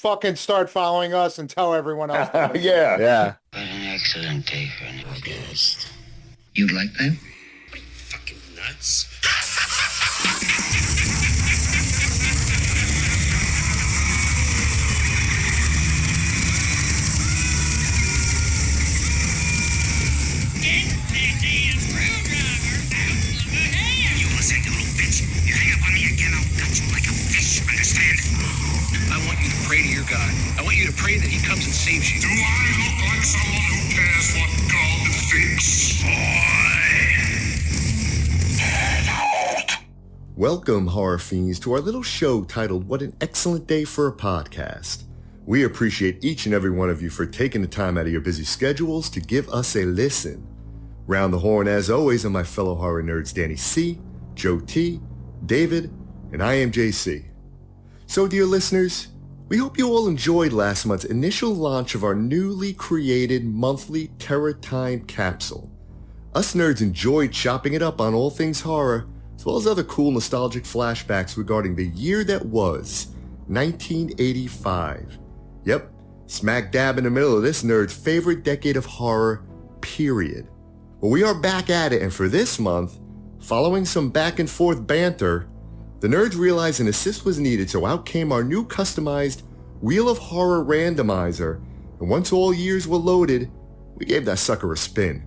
fucking start following us and tell everyone else. Yeah. Yeah. What an excellent day for an August. You'd like that? What are you, fucking nuts? You listen, you little bitch. You hang up on me again, I'll gut you like a fish, understand? I want you to pray to your God. I want you to pray that he comes and saves you. Do I look like someone who cares what God thinks? Welcome, horror fiends, to our little show titled What an Excellent Day for a Podcast. We appreciate each and every one of you for taking the time out of your busy schedules to give us a listen. Round the horn, as always, are my fellow horror nerds Danny C., Joe T., David, and I am JC. So, dear listeners, we hope you all enjoyed last month's initial launch of our newly created monthly Terror Time Capsule. Us nerds enjoyed chopping it up on all things horror, as well as other cool nostalgic flashbacks regarding the year that was, 1985. Yep, smack dab in the middle of this nerd's favorite decade of horror, period. Well, we are back at it, and for this month, following some back and forth banter, the nerds realized an assist was needed, so out came our new customized Wheel of Horror randomizer, and once all years were loaded, we gave that sucker a spin.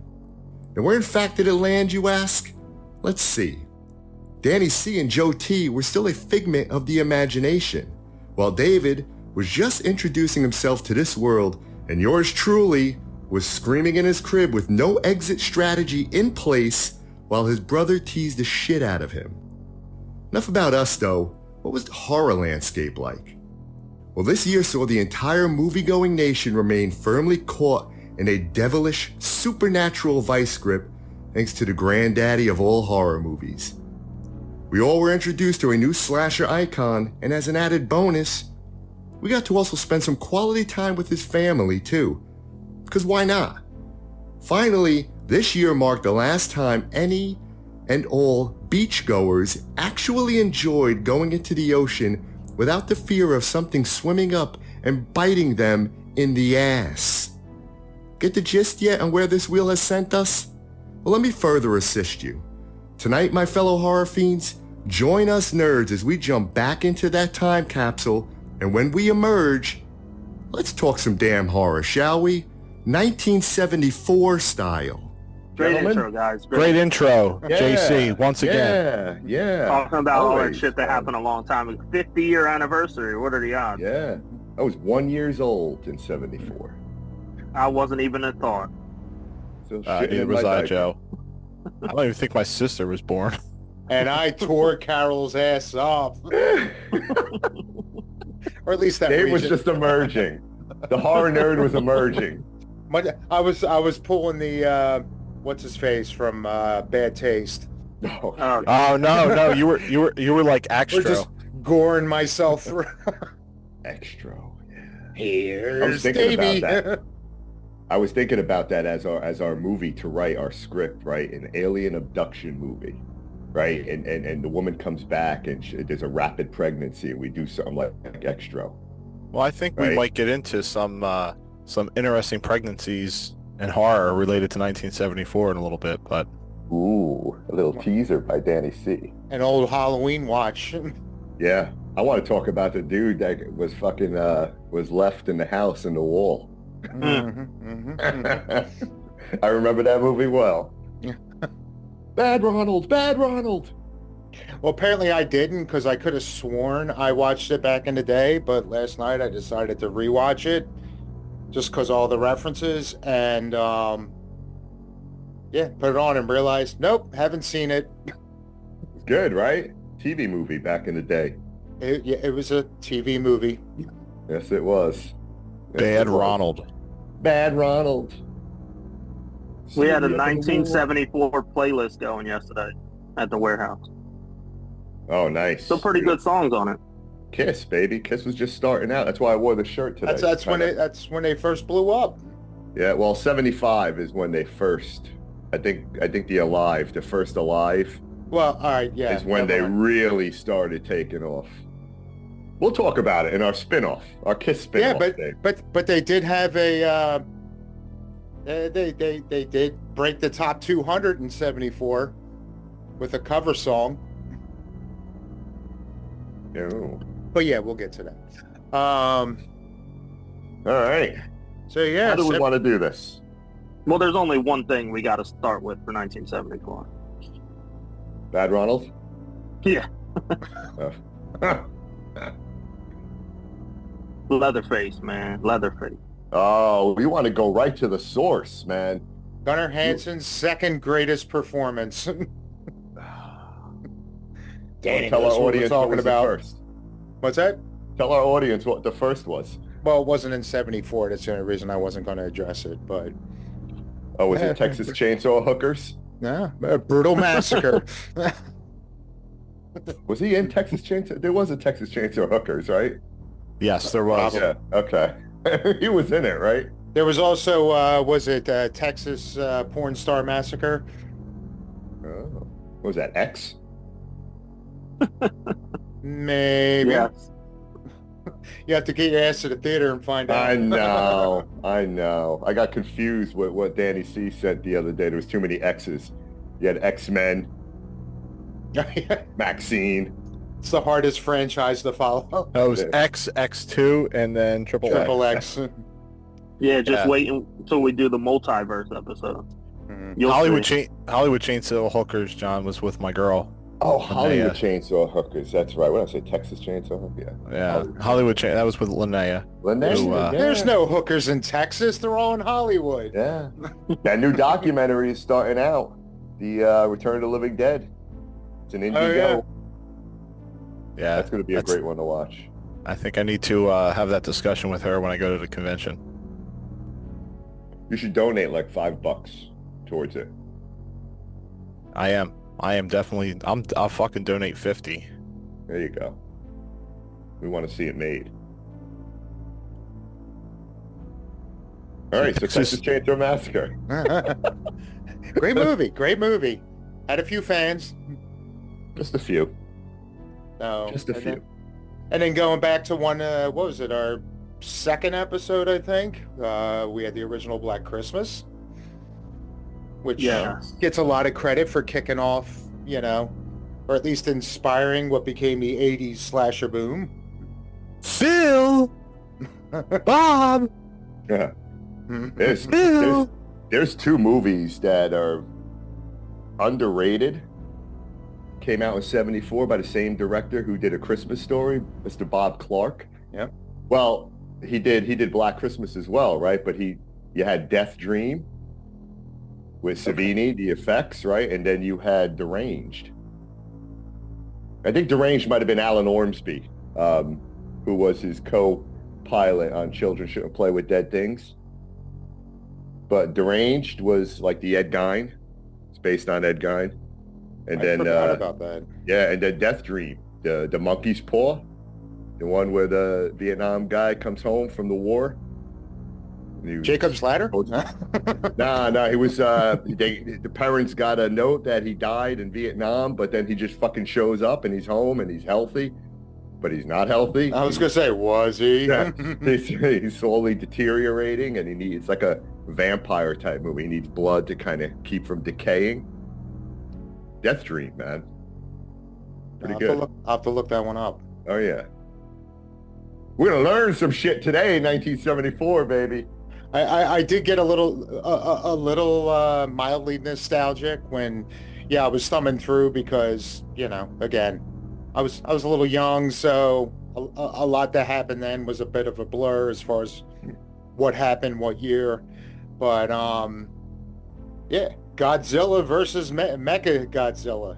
And where in fact did it land, you ask? Let's see. Danny C. and Joe T. were still a figment of the imagination, while David was just introducing himself to this world, and yours truly was screaming in his crib with no exit strategy in place while his brother teased the shit out of him. Enough about us though. What was the horror landscape like? Well, this year saw the entire movie-going nation remain firmly caught in a devilish, supernatural vice grip thanks to the granddaddy of all horror movies. We all were introduced to a new slasher icon, and as an added bonus, we got to also spend some quality time with his family too. Because why not? Finally, this year marked the last time any and all beachgoers actually enjoyed going into the ocean without the fear of something swimming up and biting them in the ass. Get the gist yet on where this wheel has sent us? Well, let me further assist you. Tonight, my fellow horror fiends, join us nerds as we jump back into that time capsule, and when we emerge, let's talk some damn horror, shall we? 1974 style. Great Gentlemen? intro, guys. Great intro, Yeah, JC, once again. Yeah. Talking about all that Always. shit that happened a long time ago. 50-year anniversary. What are the odds? Yeah. I was 1 year old in 74. I wasn't even a thought. So Neither was I, Joe. I don't even think my sister was born. And I tore Carol's ass up. Or at least that Dave was region. just emerging. The horror nerd was emerging. I was pulling the what's his face from Bad Taste. No. Oh no, you were like We're extra. just goring myself through. Extra. Yeah. Here's thinking Davey. about that. I was thinking about that as our movie to write our script, right? An alien abduction movie, right? And the woman comes back and there's a rapid pregnancy and we do something like extra. Well, I think we Right. might get into some interesting pregnancies and horror related to 1974 in a little bit, but Ooh, a little teaser by Danny C. An old Halloween watch. Yeah. I want to talk about the dude that was fucking was left in the house in the wall. I remember that movie well. Bad Ronald. Well, apparently I didn't, because I could have sworn I watched it back in the day, but last night I decided to rewatch it just because all the references, and put it on and realized, nope, haven't seen it. It's good, right? TV movie back in the day. It was a TV movie. Yes, it was. Yes, Bad it was. Ronald. Bad Ronald. We had a 1974 playlist going yesterday at the warehouse. Oh, nice. Some pretty good songs on it. Kiss, baby. Kiss was just starting out. That's why I wore the shirt today. That's when they first blew up. Yeah, well, 75 is when they first. I think the first Alive Well, all right, yeah. is when they never mind. really started taking off. We'll talk about it in our spinoff, our Kiss spinoff. Yeah, but they did have a they did break the top 274 with a cover song. Oh. But yeah, we'll get to that. All right. So yeah, How do we want to do this? Well, there's only one thing we got to start with for 1974. Bad Ronald? Yeah. Oh. Leatherface, man. Leatherface. Oh, we want to go right to the source, man. Gunnar Hansen's second greatest performance. Danny Tell our knows what we're audience what talking was about. the first. What's that? Tell our audience what the first was. Well, it wasn't in 74. That's the only reason I wasn't going to address it. But Oh, was it Texas Chainsaw Hookers? yeah, a brutal massacre. Was he in Texas Chainsaw? There was a Texas Chainsaw Hookers, right? Yes, there was. Yeah. Okay. He was in it, right? There was also, was it Texas Porn Star Massacre? Oh. What was that, X? Maybe. Yes. You have to get your ass to the theater and find out. I know. I got confused with what Danny C said the other day. There was too many X's. You had X-Men, Maxine. It's the hardest franchise to follow. That was X, X2, and then Triple X. Triple X. Yeah, just Yeah. wait until we do the multiverse episode. Mhm. You'll Hollywood see. Hollywood Chainsaw Hookers, John, was with my girl. Oh, Hollywood Linnea. Chainsaw Hookers. That's right. What did I say? Texas Chainsaw Hookers? Yeah. Yeah, Hollywood That was with Linnea. Linnea? Who, Yeah. There's no hookers in Texas. They're all in Hollywood. Yeah. That new documentary is starting out. The Return of the Living Dead. It's an Indigo. yeah. Yeah, That's going to be a great one to watch. I think I need to have that discussion with her when I go to the convention. You should donate like $5 towards it. I am definitely. I'll fucking donate 50. There you go. We want to see it made. All right, so Texas Chainsaw Massacre. Great movie. Great movie. Had a few fans. Just a few. No. Just a and few. and then going back to one, what was it? Our second episode, I think. We had the original Black Christmas, which Yes. gets a lot of credit for kicking off, or at least inspiring what became the 80s slasher boom. Phil, Bob, Yeah. There's, Phil. there's two movies that are underrated. Came out in 74 by the same director who did A Christmas Story, Mr. Bob Clark. Yep. Well, he did Black Christmas as well, right? But you had Death Dream with Savini, the effects, right? And then you had Deranged. I think Deranged might have been Alan Ormsby, who was his co-pilot on Children Shouldn't Play with Dead Things. But Deranged was like the Ed Gein. It's based on Ed Gein. And I then forgot about that. yeah, and then Death Dream, the monkey's paw, the one where the Vietnam guy comes home from the war. Jacob's Ladder? Nah, he was the parents got a note that he died in Vietnam, but then he just fucking shows up and he's home and he's healthy, but he's not healthy. I was gonna say, was he? Yeah, he's slowly deteriorating, and it's like a vampire type movie. He needs blood to kind of keep from decaying. Death Dream, man. Pretty good. I'll have to look that one up. Oh yeah. We're gonna learn some shit today, 1974, baby. I did get a little mildly nostalgic when, I was thumbing through because, again, I was a little young, so a lot that happened then was a bit of a blur as far as what happened, what year. But Godzilla versus Mecha Godzilla,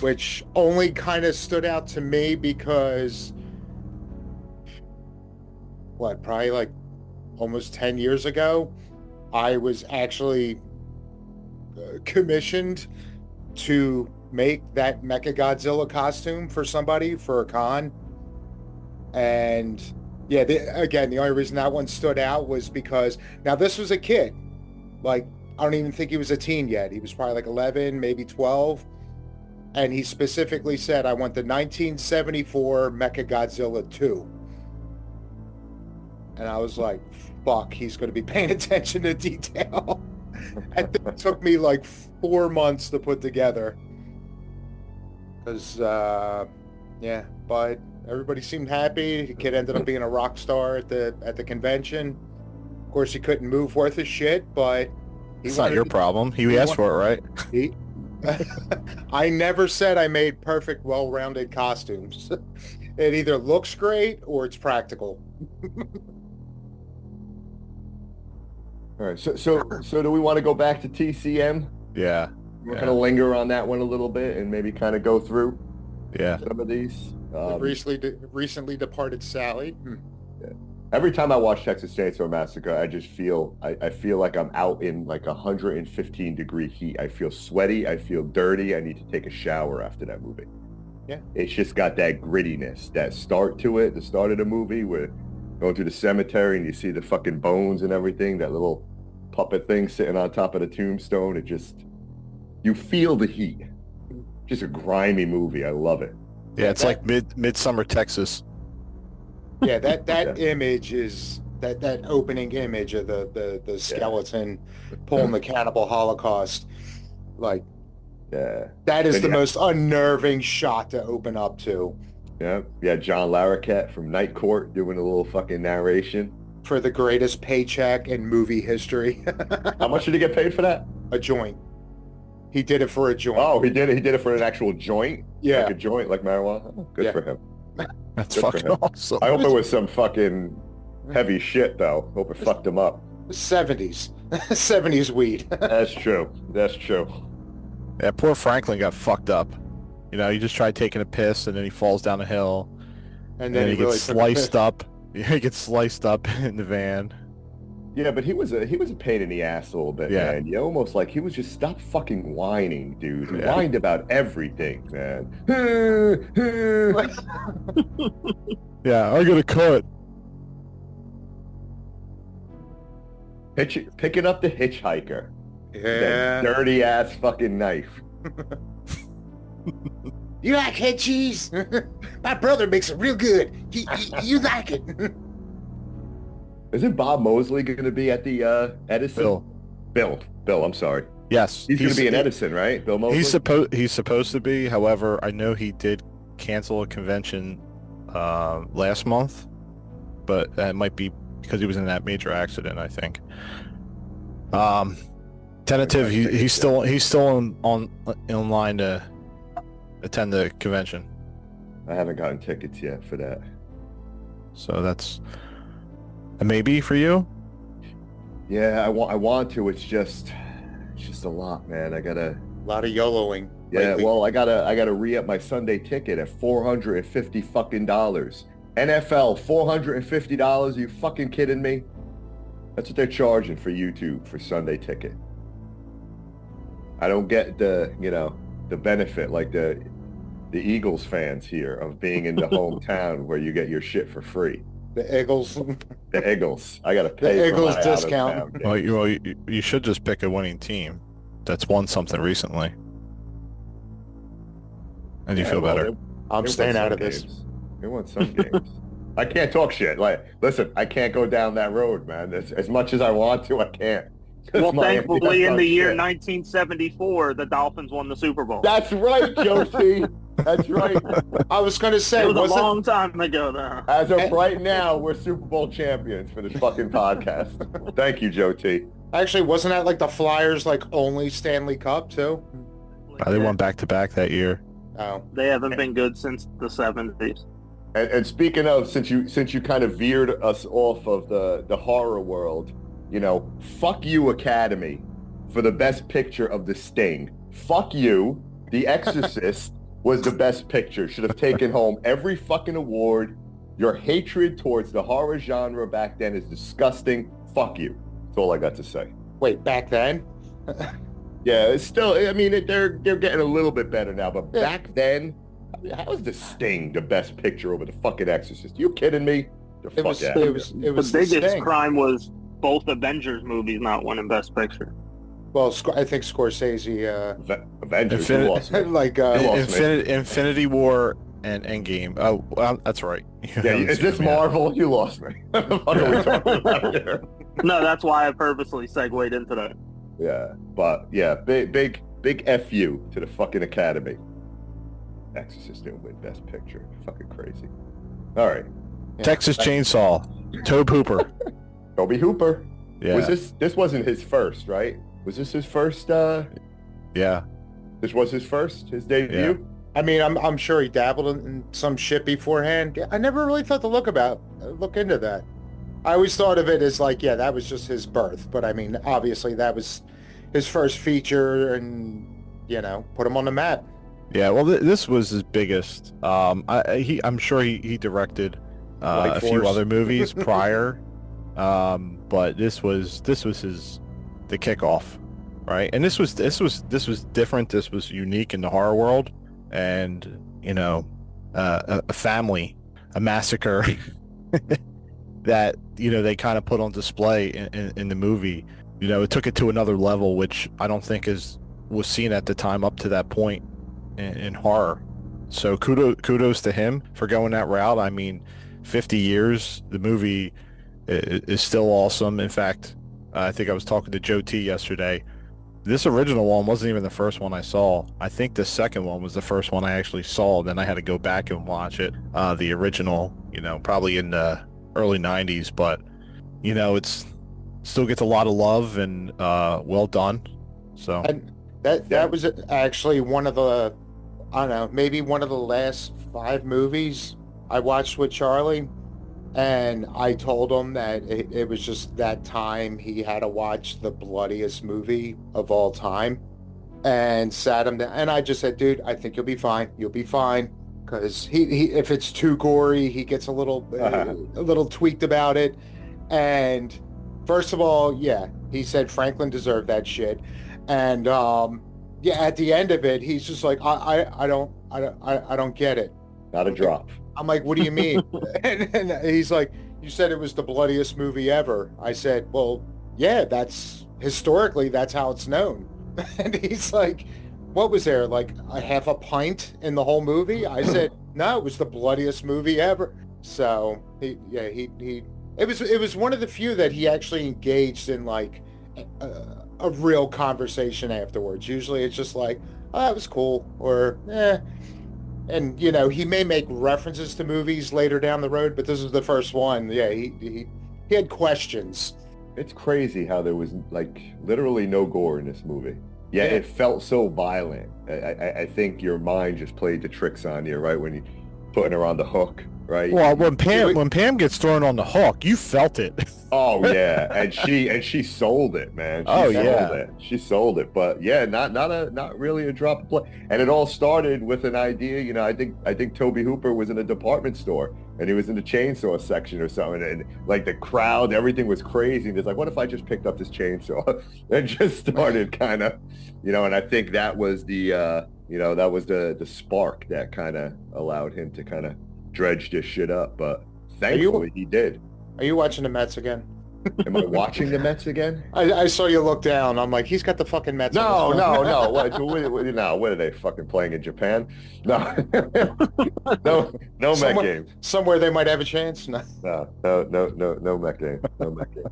which only kind of stood out to me because probably like almost 10 years ago, I was actually commissioned to make that Mecha Godzilla costume for somebody for a con. And the only reason that one stood out was because now this was a kid. Like, I don't even think he was a teen yet. He was probably like 11, maybe 12. and he specifically said, I want the 1974 Mechagodzilla 2. And I was like, fuck, he's going to be paying attention to detail. And it took me like 4 months to put together. Because, yeah, but everybody seemed happy. The kid ended up being a rock star at the convention. Of course, he couldn't move worth a shit, but... It's not your problem. He asked for it, right? I never said I made perfect, well-rounded costumes. It either looks great or it's practical. All right, so do we want to go back to TCM? Yeah. We're going to linger on that one a little bit and maybe kind of go through some of these. Recently departed Sally. Yeah. Every time I watch Texas Chainsaw Massacre, I just feel, I feel like I'm out in like 115 degree heat. I feel sweaty. I feel dirty. I need to take a shower after that movie. Yeah. It's just got that grittiness, that start to it, the start of the movie where going through the cemetery and you see the fucking bones and everything, that little puppet thing sitting on top of the tombstone. It just, you feel the heat. Just a grimy movie. I love it. Yeah, it's like midsummer Texas. Yeah, that image is that opening image of the skeleton pulling the Cannibal Holocaust. Like, that is the most unnerving shot to open up to. Yeah, John Larroquette from Night Court doing a little fucking narration. For the greatest paycheck in movie history. How much did he get paid for that? A joint. He did it for a joint. Oh, he did it for an actual joint? Yeah. Like a joint, like marijuana? Oh, good for him. That's fucking awesome. I hope it was some fucking heavy shit, though. Hope it fucked him up. 70s. 70s weed. That's true. Yeah, poor Franklin got fucked up. You know, he just tried taking a piss, and then he falls down a hill. And then he gets sliced up. He gets sliced up in the van. Yeah, but he was a pain in the ass a little bit, man. You almost like he was just stop fucking whining, dude. He whined about everything, man. Yeah, I got a cut. Picking up the hitchhiker. Yeah. That dirty ass fucking knife. You like head cheese? My brother makes it real good. You like it? Isn't Bob Mosley going to be at the Edison? Bill, I'm sorry. Yes. He's going to be in Edison, right? Bill Mosley? He's supposed to be. However, I know he did cancel a convention last month, but that might be because he was in that major accident, I think. Tentative, he's still in line to attend the convention. I haven't gotten tickets yet for that. So that's a maybe for you? Yeah, I want to. It's just a lot, man. I gotta A lot of YOLOing. Yeah, lately. well, I gotta re-up my Sunday ticket at $450 fucking dollars. NFL, $450. Are you fucking kidding me? That's what they're charging for YouTube for Sunday ticket. I don't get the benefit like the Eagles fans here of being in the hometown where you get your shit for free. The Eagles. The Eagles. I gotta pay The for Eagles my discount. out-of-town Well, you should just pick a winning team that's won something recently, and you feel better. I'm staying out of this. They won some games. I can't talk shit. Like, listen, I can't go down that road, man. As much as I want to, I can't. Well, thankfully, in the year shit. 1974, the Dolphins won the Super Bowl. That's right, Josie. That's right. I was going to say, It was a long time ago, though. As of right now, we're Super Bowl champions for this fucking podcast. Thank you, Joe T. Actually, wasn't that like the Flyers' like only Stanley Cup too? They won back-to-back that year. Oh, They haven't been good since the 70s. And speaking of, since you kind of veered us off of the horror world, fuck you, Academy, for the best picture of The Sting. Fuck you. The Exorcist was the best picture. Should have taken home every fucking award. Your hatred towards the horror genre back then is disgusting. Fuck you. That's all I got to say. wait, back then? Yeah, it's still, I mean, they're getting a little bit better now, but back then, how is The Sting the best picture over the fucking Exorcist? You kidding me? It was The biggest crime was both Avengers movies not winning Best Picture. Well, I think Scorsese, Avengers, you lost me. like Infinity War and Endgame. Oh, well, that's right. Yeah, is this Marvel? You lost me. What are we talking about here? No, that's why I purposely segued into that. Yeah, but yeah, big FU to the fucking Academy. Exorcist didn't win Best Picture. Fucking crazy. All right. Texas Chainsaw. Tobe Hooper. Tobe Hooper. Yeah. Was this wasn't his first, right? Was this his first? Yeah. This was his first, his debut. Yeah. I mean, I'm sure he dabbled in some shit beforehand. I never really thought to look into that. I always thought of it as like, yeah, that was just his birth. But I mean, obviously that was his first feature, and put him on the map. Yeah. Well, this was his biggest. I'm sure he directed a few other movies prior, but this was the kickoff, right? And this was different. This was unique in the horror world. And a family, a massacre that they kind of put on display in the movie. It took it to another level, which I don't think was seen at the time up to that point in horror. So kudos to him for going that route. I mean, 50 years, the movie is still awesome. In fact, I think I was talking to Joe T yesterday. This original one wasn't even the first one I saw. I think the second one was the first one I actually saw. Then I had to go back and watch it. The original, probably in the early 90s, but it's still gets a lot of love and well done. So and that was actually one of the, I don't know, maybe one of the last 5 movies I watched with Charlie. And I told him that it was just that time he had to watch the bloodiest movie of all time, and sat him down. And I just said, dude, I think you'll be fine. You'll be fine. Because he if it's too gory, he gets a little tweaked about it. And first of all, yeah, he said Franklin deserved that shit. And at the end of it, he's just like, I don't get it. Not a drop. I'm like, what do you mean? and he's like, you said it was the bloodiest movie ever. I said, well, yeah, that's historically, that's how it's known. And he's like, what was there, like a half a pint in the whole movie? I said, no, it was the bloodiest movie ever. So it was one of the few that he actually engaged in like a real conversation afterwards. Usually it's just like, oh, that was cool, or and he may make references to movies later down the road, but this was the first one. Yeah, he had questions. It's crazy how there was like literally no gore in this movie. Yeah, it felt so violent. I think your mind just played the tricks on you, right? When you putting her on the hook, right? Well, when Pam gets thrown on the hook, you felt it. Oh yeah, and she sold it, man. She sold it. But yeah, not really a drop of blood. And it all started with an idea. I think Tobe Hooper was in a department store and he was in the chainsaw section or something, and like the crowd, everything was crazy. And it's like, what if I just picked up this chainsaw and just started kind of, and I think that was the the spark that kind of allowed him to kind of dredge this shit up. But thankfully he did. Are you watching the Mets again? Am I watching the Mets again? I saw you look down. I'm like, he's got the fucking Mets. No. What are they fucking playing in Japan? No, no Met game. Somewhere they might have a chance. No Met game. No Met game.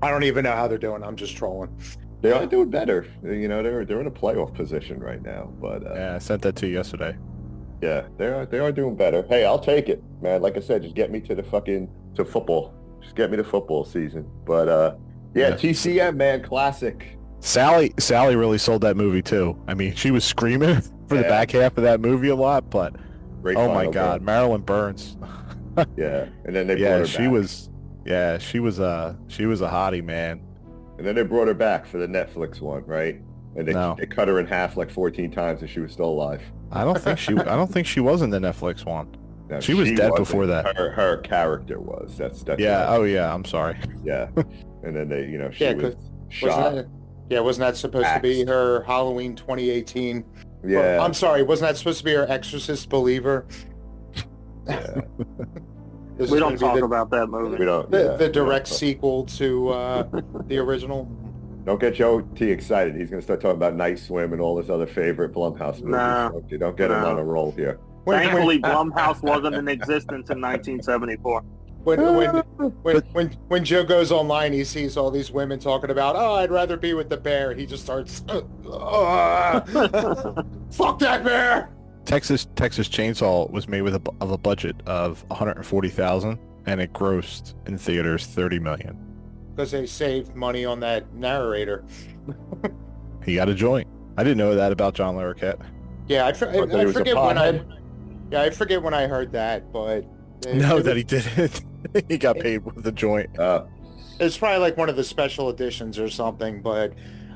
I don't even know how they're doing. I'm just trolling. They are doing better. They're in a playoff position right now. But yeah, I sent that to you yesterday. Yeah, they are doing better. Hey, I'll take it, man. Like I said, just get me to football. Just get me to football season. But yeah, TCM, man, classic. Sally really sold that movie too. I mean, she was screaming for the back half of that movie a lot, but great oh my God, Marilyn Burns. Yeah, and then they brought her back. she was a hottie, man. And then they brought her back for the Netflix one, right? And they cut her in half like 14 times, and she was still alive. I don't think she was in the Netflix one. No, she was dead before that. Her character was. That's yeah. Oh yeah. I'm sorry. Yeah. And then they, she was shot. Wasn't that supposed to be her Halloween 2018? Yeah. Or, I'm sorry. Wasn't that supposed to be her Exorcist Believer? Yeah. We don't talk about that movie. We don't. The direct sequel to the original. Don't get Joe T excited. He's going to start talking about Night Swim and all his other favorite Blumhouse movies. No, Don't get him on a roll here. Thankfully, Blumhouse wasn't in existence in 1974. When Joe goes online, he sees all these women talking about, oh, I'd rather be with the bear. He just starts, fuck that bear. Texas Chainsaw was made with a budget of $140,000, and it grossed in theaters $30 million. Because they saved money on that narrator. He got a joint. I didn't know that about John Larroquette. Yeah, I forget when I forget when I heard that, but that he did it. He got paid with the joint. It's probably like one of the special editions or something, but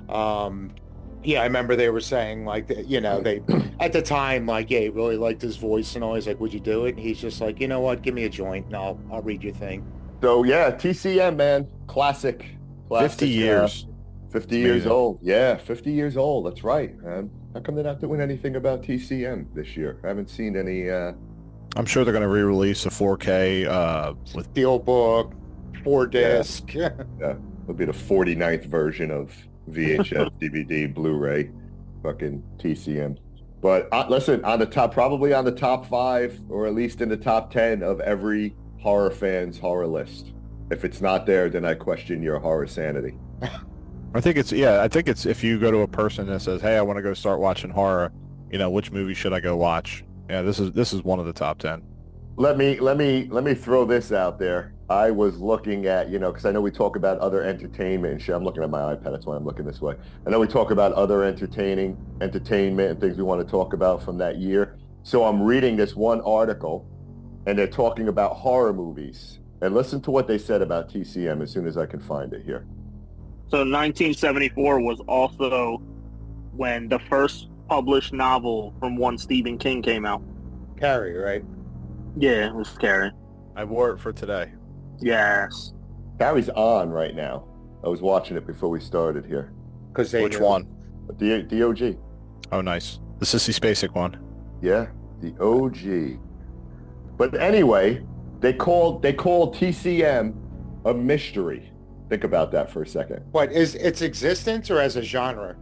yeah, I remember they were saying like, you know, they at the time like, yeah, he really liked his voice and all. He's like, would you do it? And he's just like, you know what, give me a joint and I'll read your thing. So yeah, TCM, man, classic 50 years. 50 years old. Yeah, 50 years old. That's right, man. How come they're not doing anything about TCM this year? I haven't seen any. I'm sure they're going to re-release a 4K with Steelbook, 4-disc. Yeah, it'll be the 49th version of VHS, DVD, Blu-ray, fucking TCM. But listen, probably on the top 5, or at least in the top 10 of every horror fan's horror list. If it's not there, then I question your horror sanity. I think it's if you go to a person that says, hey, I want to go start watching horror, you know, which movie should I go watch? Yeah, this is one of the top 10. Let me throw this out there. I was looking at, you know, because I know we talk about other entertainment and shit. I'm looking at my iPad, that's why I'm looking this way. I know we talk about other entertainment and things we want to talk about from that year. So I'm reading this one article, and they're talking about horror movies. And listen to what they said about TCM as soon as I can find it here. So 1974 was also when the first published novel from one Stephen King came out. Carrie, right? Yeah, it was Carrie. I wore it for today. Yes. Carrie's on right now. I was watching it before we started here. Which one? The OG. Oh, nice. The Sissy Spacek one. Yeah, the OG. But anyway, they called TCM a mystery. Think about that for a second. What is its existence or as a genre?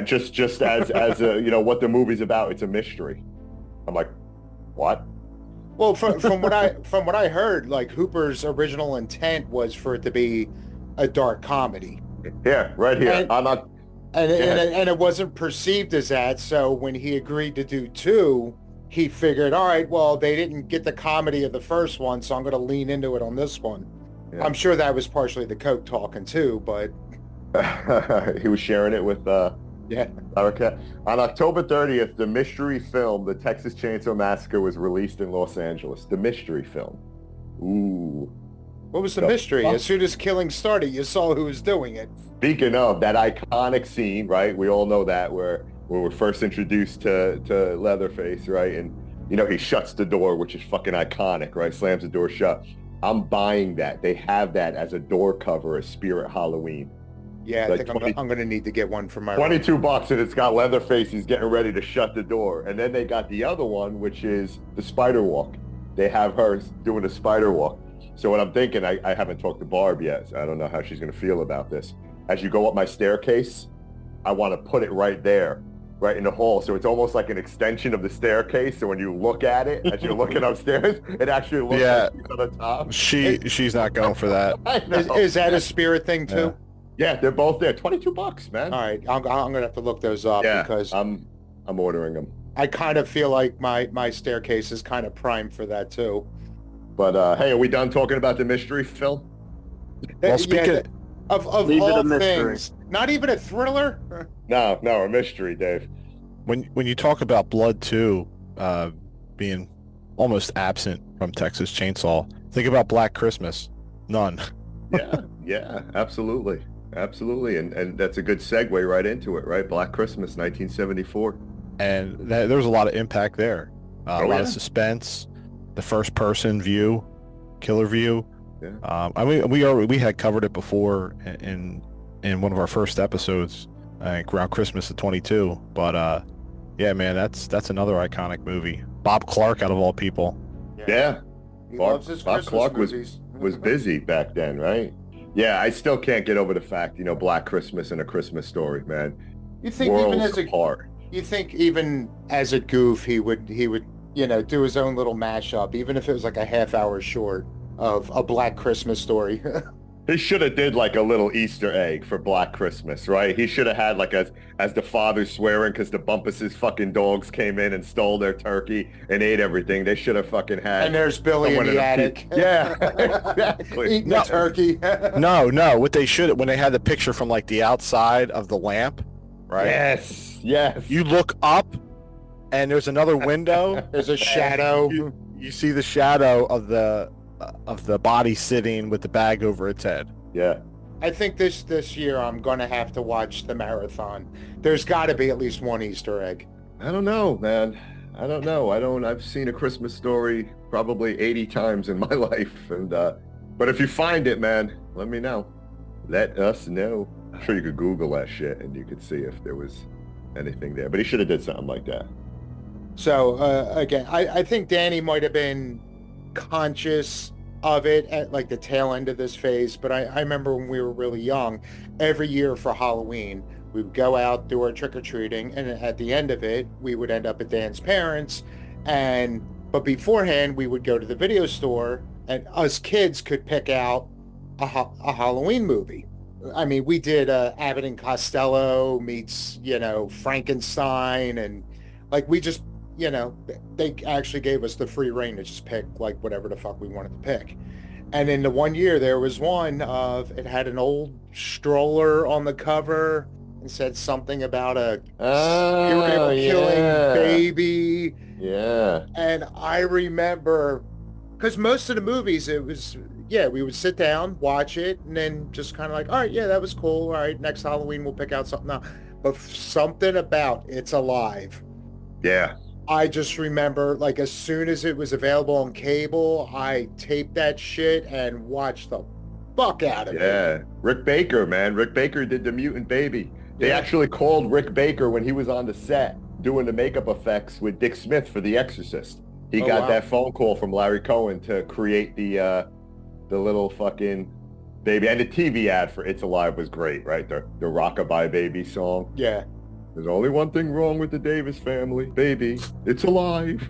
Just as a, you know, what the movie's about, it's a mystery. I'm like, what? Well, from what I heard, like Hooper's original intent was for it to be a dark comedy. Yeah, right here. And it wasn't perceived as that. So when he agreed to do 2, he figured, all right, well, they didn't get the comedy of the first one, so I'm going to lean into it on this one. Yeah. I'm sure that was partially the coke talking too, but he was sharing it with Larroquette. On October 30th, the mystery film The Texas Chainsaw Massacre was released in Los Angeles. The mystery film. Ooh. What was the mystery? As soon as killing started, you saw who was doing it. Speaking of that iconic scene, right? We all know that where we're first introduced to Leatherface, right? And you know he shuts the door, which is fucking iconic, right? Slams the door shut. I'm buying that. They have that as a door cover at Spirit Halloween. Yeah, I think I'm going to need to get one for my $22, and it's got Leatherface. He's getting ready to shut the door. And then they got the other one, which is the spider walk. They have her doing a spider walk. So what I'm thinking, I haven't talked to Barb yet, so I don't know how she's going to feel about this. As you go up my staircase, I want to put it right there, right in the hall. So it's almost like an extension of the staircase. So when you look at it, as you're looking upstairs, it actually looks like she's on the top. She's not going for that. Is that a Spirit thing too? Yeah, they're both there. $22, man. All right, I'm going to have to look those up because I'm ordering them. I kind of feel like my staircase is kind of primed for that too. But hey, are we done talking about the mystery film? Well, speaking of all things, not even a thriller. No, a mystery, Dave. When you talk about Blood 2 being almost absent from Texas Chainsaw, think about Black Christmas. None. Yeah, absolutely. And that's a good segue right into it, right? Black Christmas, 1974. And there's a lot of impact there. A lot of suspense, the first person view, killer view. Yeah. I mean, we had covered it before in one of our first episodes, I think around Christmas of 22. But yeah, man, that's another iconic movie. Bob Clark, out of all people. Yeah. He loves his Bob Christmas Clark movies. was busy back then, right? Yeah, I still can't get over the fact, Black Christmas and A Christmas Story, man. You think Worlds even as a apart. you think even as a goof he would do his own little mashup, even if it was like a half hour short of a Black Christmas Story. He should have did like a little Easter egg for Black Christmas, right? He should have had like as the father's swearing because the Bumpus's fucking dogs came in and stole their turkey and ate everything. They should have fucking had. And there's Billy in the attic. Yeah, exactly. Eating the turkey. No. What they should, when they had the picture from like the outside of the lamp, right? Yes. You look up, and there's another window. There's a shadow. You see the shadow of the body sitting with the bag over its head. Yeah. I think this year I'm gonna have to watch the marathon. There's got to be at least one Easter egg. I don't know, man. I don't know. I've seen A Christmas Story probably 80 times in my life, and but if you find it, man, let me know. Let us know. I'm sure you could Google that shit and you could see if there was anything there. But he should have did something like that. So again, I think Danny might have been conscious of it at like the tail end of this phase, but I remember when we were really young, every year for Halloween we would go out, do our trick-or-treating, and at the end of it we would end up at Dan's parents, but beforehand we would go to the video store and us kids could pick out a Halloween movie. I mean, we did Abbott and Costello meets Frankenstein, and like we just they actually gave us the free reign to just pick like whatever the fuck we wanted to pick. And in the one year there was one it had an old stroller on the cover and said something about a serial killing baby. Yeah. And I remember, because most of the movies it was, we would sit down, watch it, and then just kind of like, all right, yeah, that was cool. All right, next Halloween we'll pick out something else. But something about It's Alive. Yeah. I just remember, like, as soon as it was available on cable, I taped that shit and watched the fuck out of it. Yeah. Rick Baker, man. Rick Baker did the mutant baby. They actually called Rick Baker when he was on the set doing the makeup effects with Dick Smith for The Exorcist. He got that phone call from Larry Cohen to create the little fucking baby. And the TV ad for It's Alive was great, right? The Rockabye Baby song. Yeah. There's only one thing wrong with the Davis family, baby. It's alive.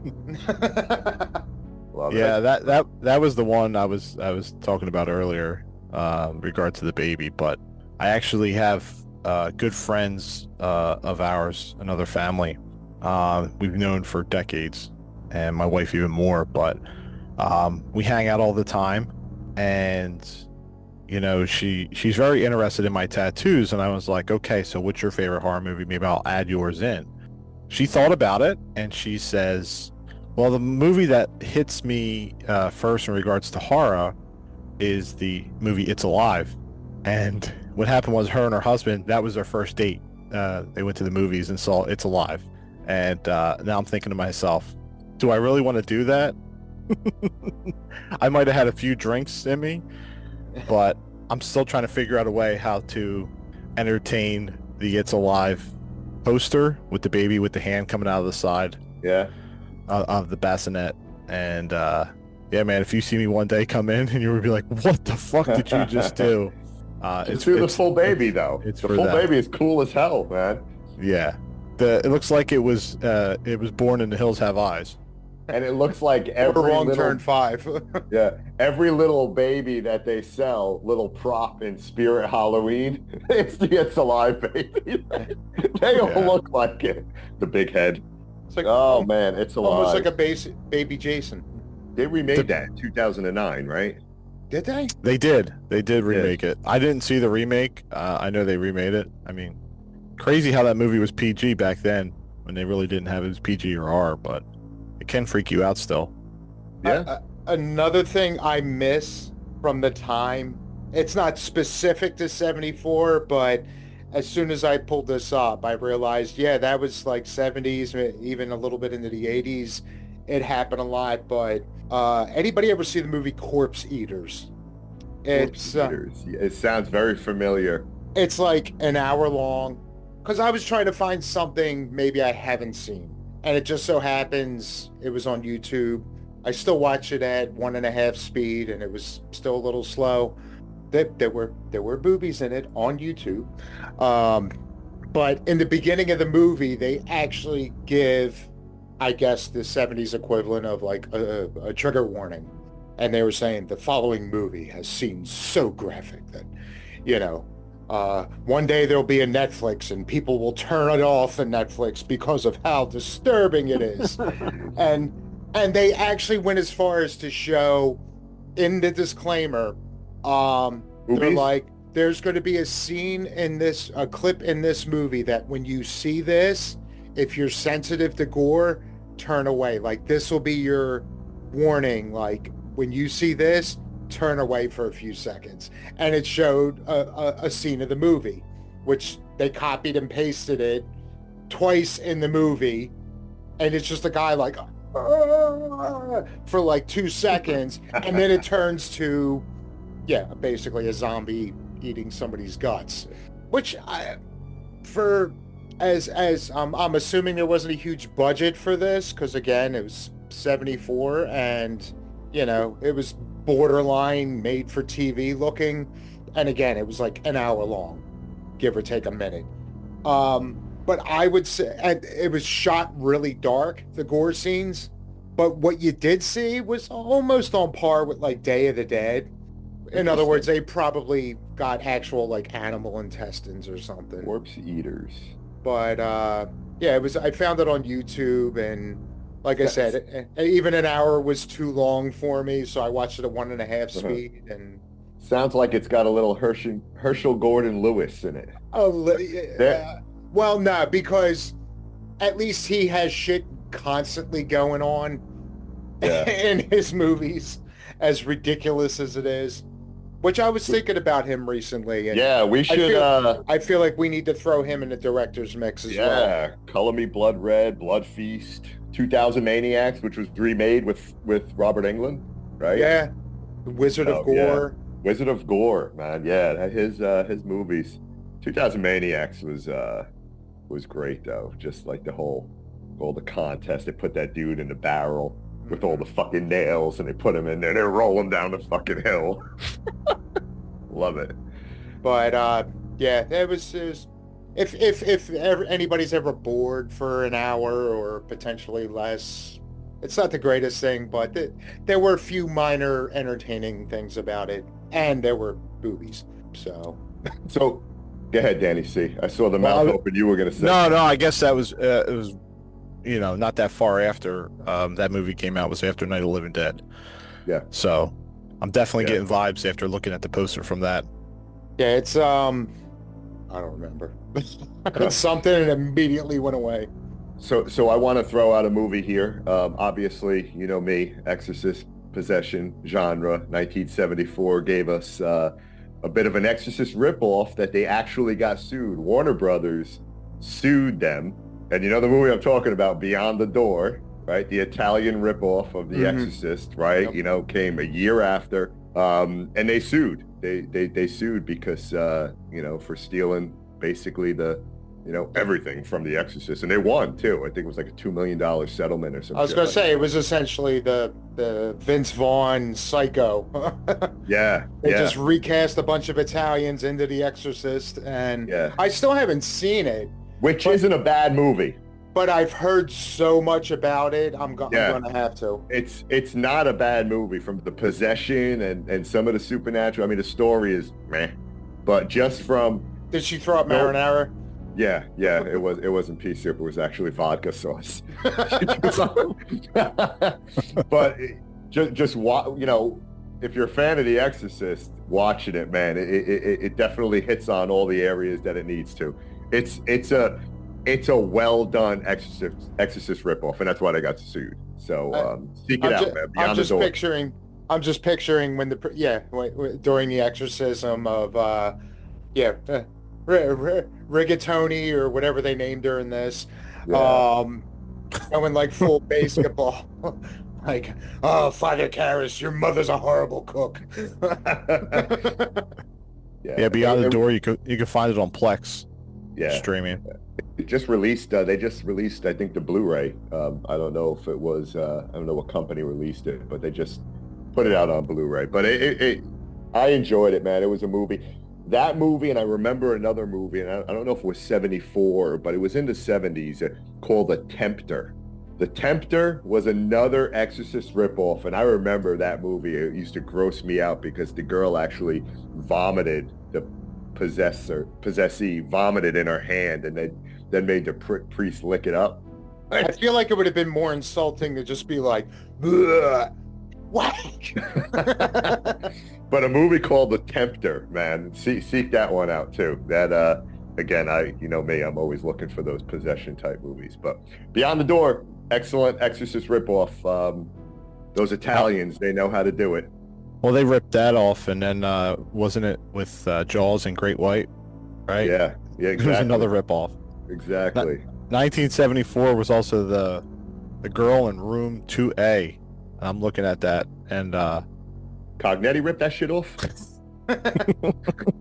Love Yeah, it. that was the one I was talking about earlier, regard to the baby. But I actually have good friends of ours, another family we've known for decades, and my wife even more. But we hang out all the time, and she's very interested in my tattoos, and I was like, okay, so what's your favorite horror movie? Maybe I'll add yours in. She thought about it, and she says, well, the movie that hits me first in regards to horror is the movie It's Alive. And what happened was her and her husband, that was their first date. They went to the movies and saw It's Alive. And now I'm thinking to myself, do I really want to do that? I might have had a few drinks in me, but I'm still trying to figure out a way how to entertain the It's Alive poster with the baby with the hand coming out of the side of the bassinet. And yeah, man, if you see me one day come in and you would be like, what the fuck did you just do? It's the full baby, though. The full baby is cool as hell, man. Yeah. It looks like it was born in the hills have eyes. And it looks like every wrong turn 5. Every little baby that they sell, little prop in Spirit Halloween, it's the It's Alive baby. They all look like it. The big head. It's like, man, It's Alive. Almost like a baby Jason. They remade that in 2009, right? Did they? They did remake it. I didn't see the remake. I know they remade it. I mean, crazy how that movie was PG back then when they really didn't have it as PG or R, but it can freak you out still. Yeah. Another thing I miss from the time, it's not specific to 74, but as soon as I pulled this up, I realized, that was like 70s, even a little bit into the 80s. It happened a lot, but anybody ever see the movie Corpse Eaters? It sounds very familiar. It's like an hour long, because I was trying to find something maybe I haven't seen. And it just so happens it was on YouTube. I still watch it at 1.5 speed, and it was still a little slow. there were boobies in it on YouTube. But in the beginning of the movie, they actually give, I guess, the 70s equivalent of like a trigger warning. And they were saying the following movie has scenes so graphic that, you know, one day there'll be a Netflix and people will turn it off the Netflix because of how disturbing it is. and they actually went as far as to show in the disclaimer, they're like, there's going to be a scene in this, a clip in this movie that when you see this, if you're sensitive to gore, turn away. Like, this will be your warning. Like, when you see this, turn away for a few seconds. And it showed a scene of the movie, which they copied and pasted it twice in the movie. And it's just a guy like, for like 2 seconds. And then it turns to, basically a zombie eating somebody's guts, which I'm assuming there wasn't a huge budget for this, because again, it was 74 and, you know, it was borderline made for TV looking. And again, it was like an hour long, give or take a minute. But I would say, and it was shot really dark, the gore scenes, but what you did see was almost on par with like Day of the Dead. In other words, they probably got actual like animal intestines or something. Corpse eaters. But it was. I found it on YouTube, and like I said, even an hour was too long for me, so I watched it at 1.5 speed. And sounds like it's got a little Herschel Gordon Lewis in it. Well, no, because at least he has shit constantly going on in his movies, as ridiculous as it is. Which I was thinking about him recently. And we should. I feel like we need to throw him in the director's mix as well. Yeah, Color Me Blood Red, Blood Feast, 2000 Maniacs, which was remade with Robert Englund, right? Yeah, Wizard of Gore. Yeah. Wizard of Gore, man. Yeah, his movies. 2000 Maniacs was great though. Just like all the contest. They put that dude in the barrel with all the fucking nails, and they put him in there. They're rolling down the fucking hill. Love it. But it was if anybody's ever bored for an hour or potentially less, it's not the greatest thing, but there were a few minor entertaining things about it, and there were boobies. So go ahead, Danny C. I saw the mouth open. You were gonna say no. I guess that was it was. You know, not that far after that movie came out, was after Night of the Living Dead. Yeah. So I'm definitely getting vibes after looking at the poster from that. Yeah, it's I don't remember. It's something and immediately went away. So I want to throw out a movie here. Obviously, you know me, Exorcist, possession, genre. 1974 gave us a bit of an Exorcist ripoff that they actually got sued. Warner Brothers sued them. And you know the movie I'm talking about, Beyond the Door, right? The Italian ripoff of The Exorcist, right? Yep. You know, came a year after, and they sued. They sued because for stealing basically everything from The Exorcist, and they won too. I think it was like a $2 million settlement or something. I was going to say it was essentially the Vince Vaughn Psycho. They just recast a bunch of Italians into The Exorcist, and I still haven't seen it. Which isn't a bad movie. But I've heard so much about it, I'm going to have to. It's not a bad movie, from the possession and some of the supernatural. I mean, the story is meh. But just from... Did she throw up marinara? Yeah. It wasn't pea soup. It was actually vodka sauce. But just if you're a fan of The Exorcist, watching it, man, it definitely hits on all the areas that it needs to. It's a well done Exorcist ripoff, and that's why they got sued. So seek it out, man. I'm just picturing when during the exorcism of Rigatoni or whatever they named her in this, going like full basketball. Like, oh, Father Karras, your mother's a horrible cook. Beyond the Door, you can find it on Plex. Streaming. It just released. They just released, I think, the Blu-ray. I don't know if it was. I don't know what company released it, but they just put it out on Blu-ray. But I enjoyed it, man. It was a movie. That movie, and I remember another movie, and I don't know if it was 74, but it was in the 70s, called The Tempter. The Tempter was another Exorcist ripoff, and I remember that movie. It used to gross me out because the girl actually vomited, the possessee vomited in her hand, and then made the priest lick it up. I feel like it would have been more insulting to just be like, "Ugh, whack." But a movie called The Tempter, man, seek that one out too. That again, you know me, I'm always looking for those possession type movies. But Beyond the Door, excellent Exorcist ripoff. Those Italians, they know how to do it. Well, they ripped that off, and then wasn't it with Jaws and Great White, right? Yeah, exactly. There's another ripoff. Exactly. 1974 was also the girl in room 2A. I'm looking at that, and Cognetti ripped that shit off.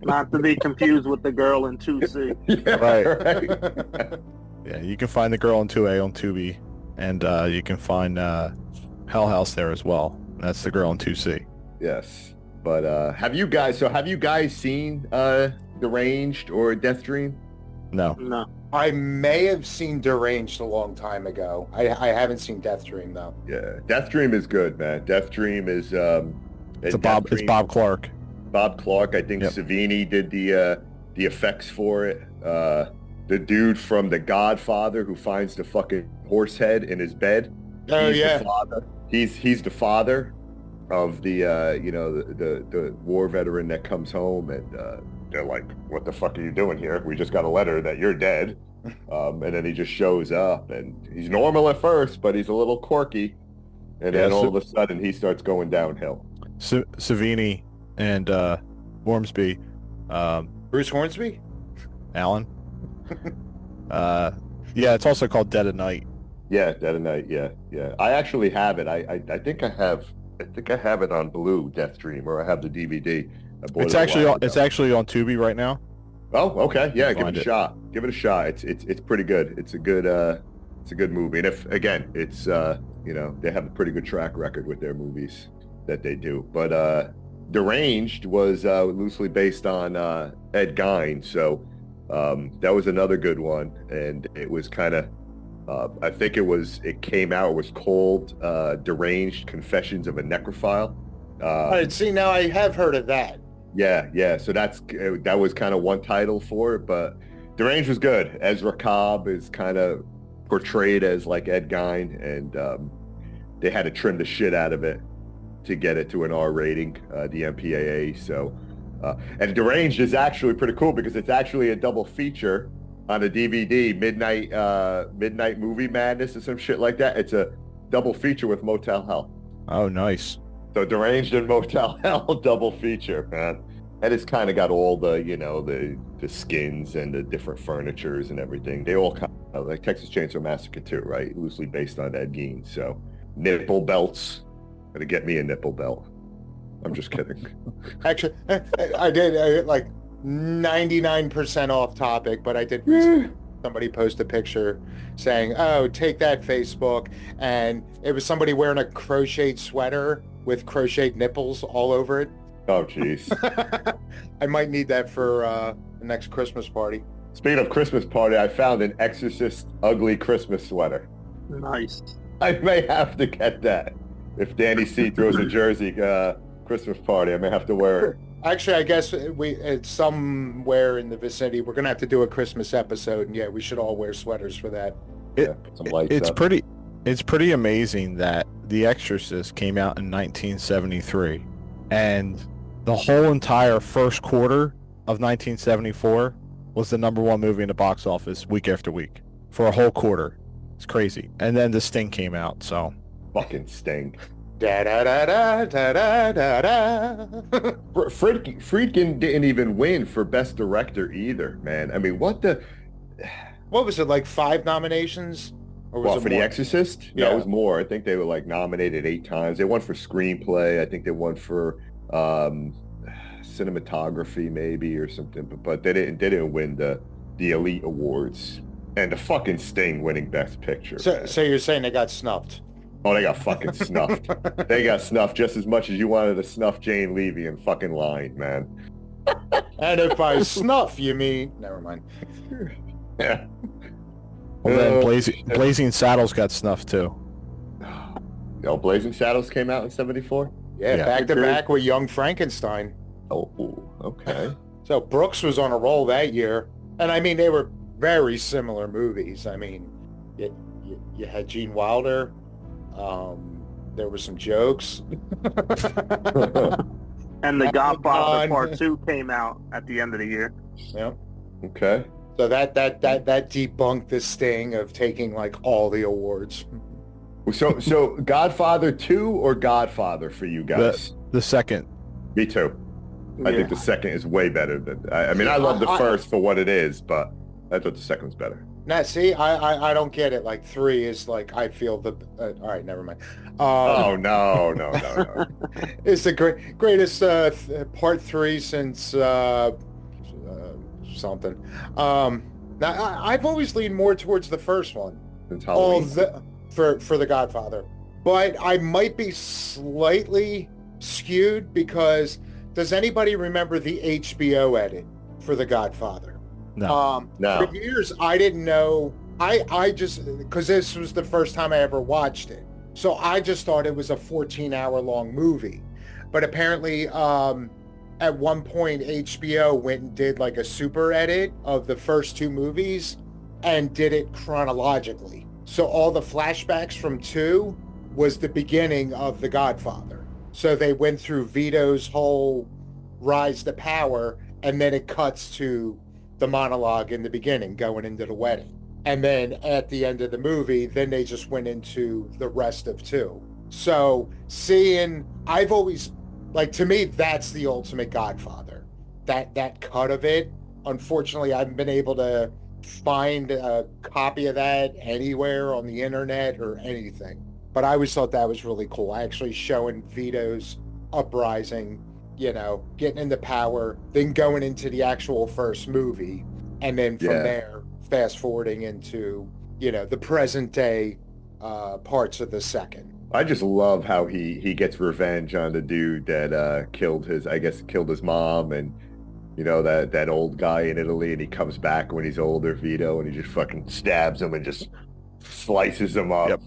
Not to be confused with the girl in 2C. Yeah, right. Yeah, you can find the girl in 2A on Tubi, and you can find Hell House there as well. That's the girl in 2C. Yes, but have you guys seen Deranged or Death Dream? No. I may have seen Deranged a long time ago. I haven't seen Death Dream though. Yeah, Death Dream is good, man. Death Dream is it's Bob Clark. Bob Clark. I think Yep. Savini did the effects for it. The dude from The Godfather who finds the fucking horse head in his bed. Oh yeah. The father. He's the father of the the war veteran that comes home, and they're like, "What the fuck are you doing here? We just got a letter that you're dead." And then he just shows up, and he's normal at first, but he's a little quirky, and then all of a sudden he starts going downhill. Savini and Ormsby, Bruce Hornsby? Alan. Yeah, it's also called Dead of Night. Yeah, Dead of Night. Yeah. I actually have it. I think I have it on Blue, Death Dream, or I have the DVD. I bought It's it actually on Tubi right now. Oh, okay. Yeah, give Find it a it. shot. Give it a shot. It's pretty good. It's a good movie. And if again, it's they have a pretty good track record with their movies that they do. But Deranged was loosely based on Ed Gein, so that was another good one. And it was kind of I think it came out. It was called Deranged: Confessions of a Necrophile. See, now I have heard of that. Yeah. So that was kind of one title for it, but Deranged was good. Ezra Cobb is kind of portrayed as like Ed Gein, and they had to trim the shit out of it to get it to an R rating, the MPAA. So, and Deranged is actually pretty cool because it's actually a double feature on a DVD, Midnight Movie Madness or some shit like that. It's a double feature with Motel Hell. Oh, nice. So Deranged and Motel Hell double feature, man. And it's kind of got all the, the skins and the different furnitures and everything. They all kind of like Texas Chainsaw Massacre too, right? Loosely based on Ed Gein. So nipple belts. Gonna get me a nipple belt. I'm just kidding. Actually, I did like 99% off topic, but I did recently somebody post a picture saying, "Oh, take that, Facebook," and it was somebody wearing a crocheted sweater with crocheted nipples all over it. Oh, jeez. I might need that for the next Christmas party. Speaking of Christmas party, I found an Exorcist ugly Christmas sweater. Nice. I may have to get that. If Danny C throws a Jersey Christmas party, I may have to wear it. Actually, I guess it's somewhere in the vicinity. We're gonna have to do a Christmas episode, and yeah, we should all wear sweaters for that. Put some lights It's up. pretty amazing that The Exorcist came out in 1973, and the whole entire first quarter of 1974 was the #1 movie in the box office week after week for a whole quarter. It's crazy. And then The Sting came out, so Fucking Sting. Da da da da da da da. Friedkin didn't even win for Best Director either, man. I mean, what was it, like 5 nominations? Or was it for The more? Exorcist? Yeah. No, it was more. I think they were like nominated 8 times. They won for screenplay. I think they won for cinematography maybe or something, but they didn't win the elite awards. And the fucking Sting winning Best Picture. So you're saying they got snuffed? Oh, they got fucking snuffed. They got snuffed just as much as you wanted to snuff Jane Levy in fucking Line, man. And if by snuff you mean, never mind. Yeah. Well, then Blazing Saddles got snuffed too. Oh, Blazing Saddles came out in 74? Yeah, back to back with Young Frankenstein. Oh, okay. So Brooks was on a roll that year. And I mean, they were very similar movies. I mean, you had Gene Wilder. There were some jokes. And The Godfather Part 2 came out at the end of the year. Yeah. Okay. So that debunked this sting of taking like all the awards. So Godfather 2 or Godfather for you guys? The second. Me too. I think the second is way better than. I mean, I love the first for what it is, but I thought the second was better. Now, see, I don't get it. Like 3 is like I feel the. All right, never mind. Oh no! It's the greatest part 3 since something. Now I've always leaned more towards the first one. Since Halloween. For the Godfather, but I might be slightly skewed because does anybody remember the HBO edit for the Godfather? No. No. For years I didn't know. I just because this was the first time I ever watched it, so I just thought it was a 14-hour long movie, but apparently at one point HBO went and did like a super edit of the first 2 movies and did it chronologically. So all the flashbacks from 2 was the beginning of The Godfather. So they went through Vito's whole rise to power, and then it cuts to the monologue in the beginning, going into the wedding. And then at the end of the movie, then they just went into the rest of 2. So I've always, like, to me, that's the ultimate Godfather. That cut of it, unfortunately, I haven't been able to find a copy of that anywhere on the internet or anything, but I always thought that was really cool, actually showing Vito's uprising, getting into power, then going into the actual first movie, and then from there fast forwarding into the present day parts of the second. I just love how he gets revenge on the dude that killed his mom, and that old guy in Italy, and he comes back when he's older, Vito, and he just fucking stabs him and just slices him up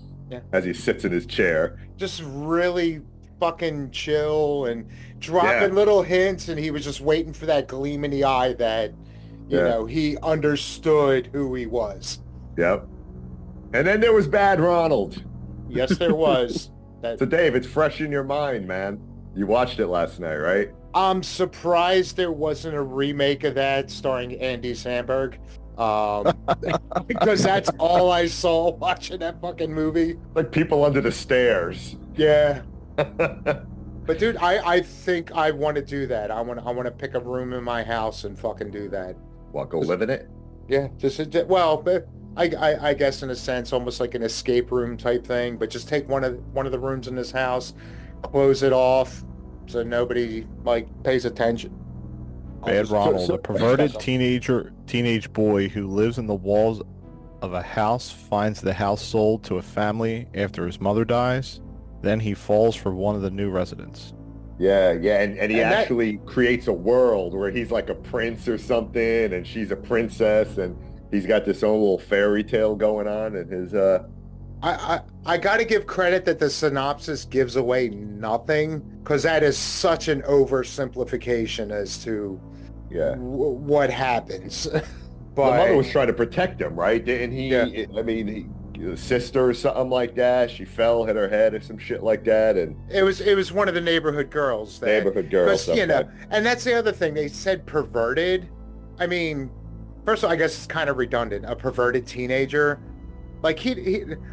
as he sits in his chair. Just really fucking chill and dropping little hints, and he was just waiting for that gleam in the eye that, he understood who he was. Yep. And then there was Bad Ronald. Yes, there was. So Dave, it's fresh in your mind, man. You watched it last night, right? I'm surprised there wasn't a remake of that starring Andy Samberg. Because that's all I saw watching that fucking movie. Like People Under the Stairs. Yeah. But dude, I think I want to do that. I want to pick a room in my house and fucking do that. What, go live in it? Yeah, I guess in a sense, almost like an escape room type thing, but just take one of the rooms in this house, close it off, so nobody pays attention. Bad Ronald, a perverted teenage boy who lives in the walls of a house, finds the house sold to a family after his mother dies. Then he falls for one of the new residents. Yeah, and he actually creates a world where he's like a prince or something, and she's a princess, and he's got this own little fairy tale going on, and his I got to give credit that the synopsis gives away nothing, because that is such an oversimplification as to what happens. But the mother was trying to protect him, right? Didn't he? Yeah. I mean, sister or something like that. She fell, hit her head or some shit like that, and it was one of the neighborhood girls. And that's the other thing. They said perverted. I mean, first of all, I guess it's kind of redundant. A perverted teenager. Like he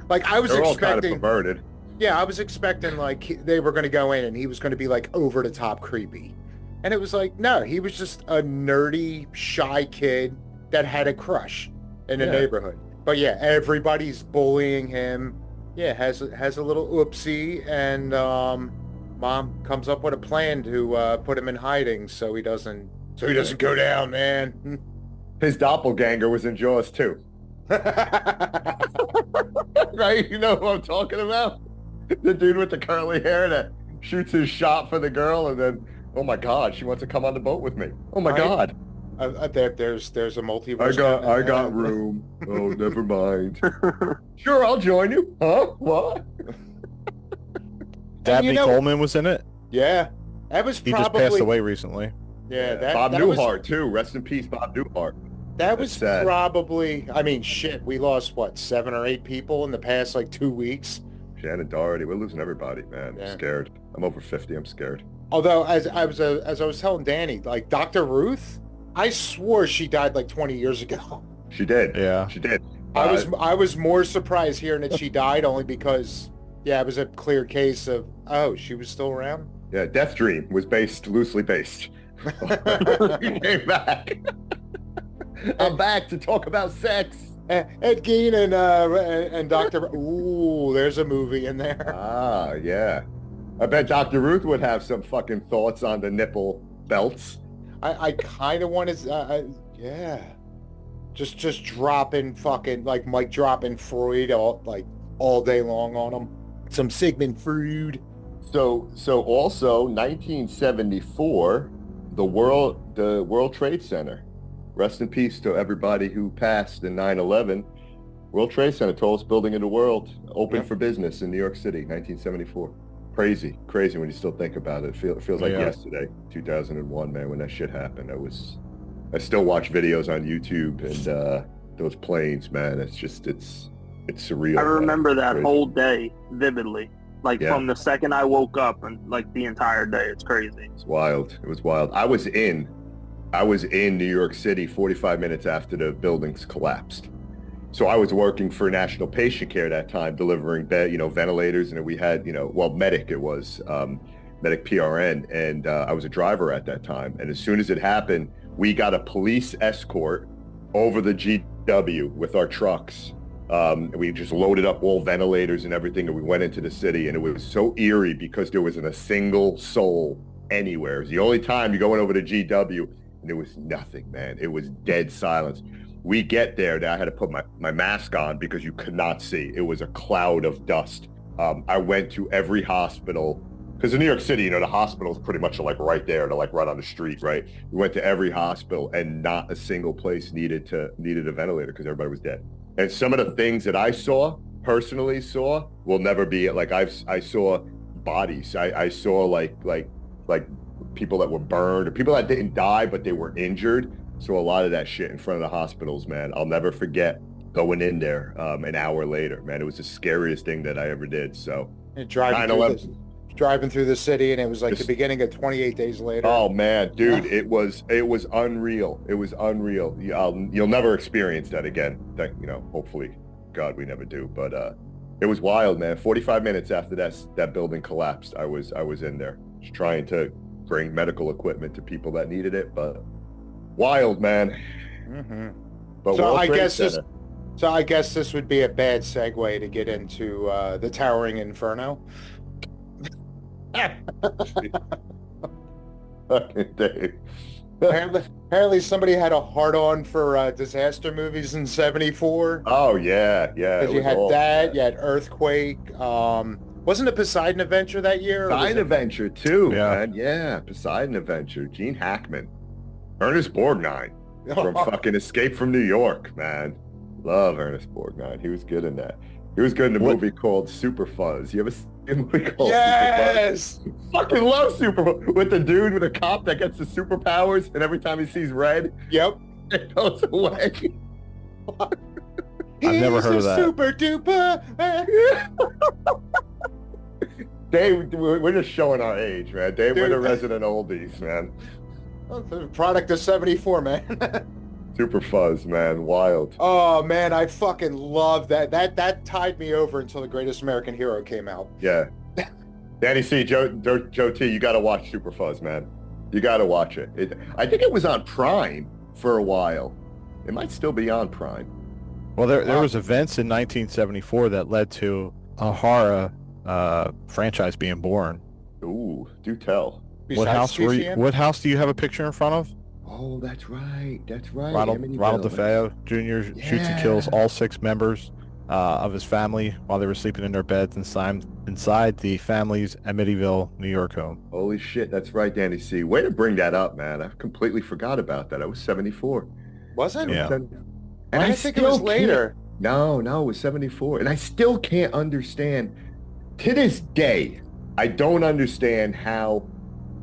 I was They're expecting. All kind of perverted. Yeah, I was expecting they were going to go in and he was going to be like over the top creepy, and it was like no, he was just a nerdy, shy kid that had a crush in the neighborhood. But yeah, everybody's bullying him. Yeah, has a little oopsie, and mom comes up with a plan to put him in hiding so he doesn't go down, man. His doppelganger was in Jaws too. Right? You know who I'm talking about? The dude with the curly hair that shoots his shot for the girl, and then, oh my God, she wants to come on the boat with me. Oh my God. There's a multiverse. I got room. Oh, never mind. Sure, I'll join you. Huh? What? Dabney Coleman was in it. Yeah, that was He probably just passed away recently. Yeah, Bob Newhart too. Rest in peace, Bob Newhart. That was probably. I mean, shit. We lost what 7 or 8 people in the past like 2 weeks. Shannon Doherty. We're losing everybody, man. Yeah. I'm scared. I'm over 50. I'm scared. Although, as I was telling Danny, like Dr. Ruth, I swore she died like 20 years ago. She did. Yeah, she did. I was more surprised hearing that she died only because, yeah, it was a clear case of, oh, she was still around. Yeah, Death Dream was loosely based. He came back. I'm back to talk about sex. Ed Gein and Dr. Ooh, there's a movie in there. Ah, yeah. I bet Dr. Ruth would have some fucking thoughts on the nipple belts. I kind of want to, yeah. Just dropping fucking, like Mike dropping Freud all day long on him. Some Sigmund Freud. So also 1974, the World Trade Center. Rest in peace to everybody who passed in 9/11. World Trade Center, tallest building in the world, open for business in New York City, 1974. Crazy when you still think about it. It feels like yesterday, 2001, man, when that shit happened. I still watch videos on YouTube and those planes, man. It's surreal. I remember that whole day vividly. From the second I woke up and like the entire day. It's crazy. It's wild. It was wild. I was in New York City 45 minutes after the buildings collapsed. So I was working for National Patient Care that time, delivering ventilators, and we had, medic it was, medic PRN, and I was a driver at that time. And as soon as it happened, we got a police escort over the GW with our trucks. We just loaded up all ventilators and everything, and we went into the city, and it was so eerie because there wasn't a single soul anywhere. It was the only time you going over to GW, and there was nothing, man. It was dead silence. We get there, I had to put my mask on because you could not see. It was a cloud of dust. I went to every hospital, because in New York City, the hospitals pretty much are like right there. They're like right on the street, right? We went to every hospital, and not a single place needed a ventilator because everybody was dead. And some of the things that I personally saw, will never be like I saw bodies. I saw like people that were burned, or people that didn't die but they were injured. So a lot of that shit in front of the hospitals, man. I'll never forget going in there an hour later, man. It was the scariest thing that I ever did. So driving through the city, and it was like the beginning of 28 Days Later. Oh man, dude, it was unreal. It was unreal. You'll never experience that again. Hopefully, God, we never do. But it was wild, man. 45 minutes after that building collapsed, I was in there just trying to bring medical equipment to people that needed it, but wild, man. Mm-hmm. But so I guess this would be a bad segue to get into the Towering Inferno. Fucking Dave. Apparently somebody had a hard-on for disaster movies in 74. Oh yeah. Because you had that, you had Earthquake. Wasn't it Poseidon Adventure that year? Poseidon Adventure too, man. Yeah, Poseidon Adventure. Gene Hackman. Ernest Borgnine from fucking Escape from New York, man. Love Ernest Borgnine. He was good in that. He was good in a movie called Super Fuzz. You ever seen a movie called Super Fuzz? Fucking love Super Fuzz. With the dude with a cop that gets the superpowers, and every time he sees red, it goes away. I've never heard of that. Super duper. Dave, we're just showing our age, man. Dave, we're the resident oldies, man. Product of 74, man. Super Fuzz, man. Wild. Oh, man, I fucking love that. That tied me over until The Greatest American Hero came out. Yeah. Danny C, Joe T, you got to watch Super Fuzz, man. You got to watch it. I think it was on Prime for a while. It might still be on Prime. Well, there was events in 1974 that led to a horror franchise being born. Ooh, do tell. What house do you have a picture in front of? Oh, that's right. Ronald DeFeo Jr. shoots and kills all 6 members of his family while they were sleeping in their beds inside the family's Amityville, New York home. Holy shit, that's right, Danny C. Way to bring that up, man. I completely forgot about that. I was 74. Wasn't? Yeah. And I think it was later. No, it was 74. And I still can't understand, to this day, I don't understand how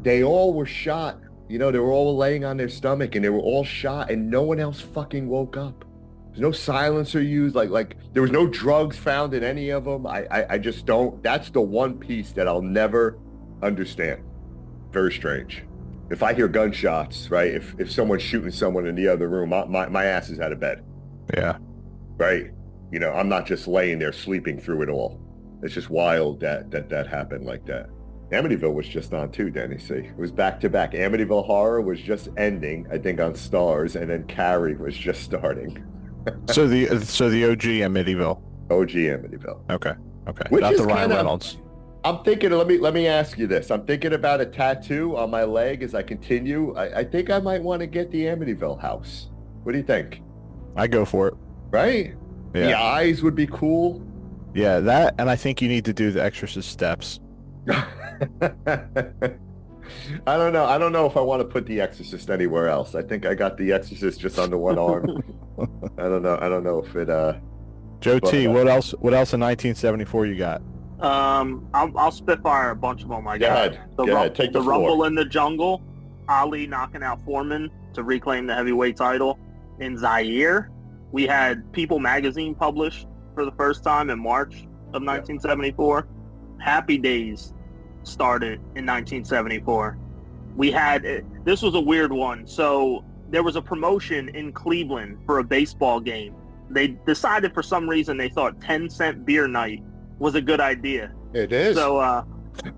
they all were shot. You know, they were all laying on their stomach and they were all shot and no one else fucking woke up. There's no silencer used. Like there was no drugs found in any of them. I just don't. That's the one piece that I'll never understand. Very strange. If I hear gunshots, right? If someone's shooting someone in the other room, my ass is out of bed. Yeah. Right. You know, I'm not just laying there sleeping through it all. It's just wild that happened like that. Amityville was just on too, Danny C. It was back to back. Amityville Horror was just ending, I think, on Stars, and then Carrie was just starting. So the OG Amityville. OG Amityville. Okay. Which Not is the Ryan kinda, Reynolds. I'm thinking. Let me ask you this. I'm thinking about a tattoo on my leg as I continue. I think I might want to get the Amityville house. What do you think? I go for it. Right? Yeah. The eyes would be cool. Yeah, that, and I think you need to do the Exorcist steps. I don't know. I don't know if I want to put The Exorcist anywhere else. I think I got The Exorcist just under one arm. I don't know if it. Joe T, what else? What else in 1974 you got? I'll spitfire a bunch of them. Go ahead. Take the floor. Rumble in the Jungle, Ali knocking out Foreman to reclaim the heavyweight title. In Zaire, we had People magazine published for the first time in March of 1974. Happy Days started in 1974. We had, this was a weird one. So there was a promotion in Cleveland for a baseball game. They decided for some reason they thought 10-cent beer night was a good idea. It is. So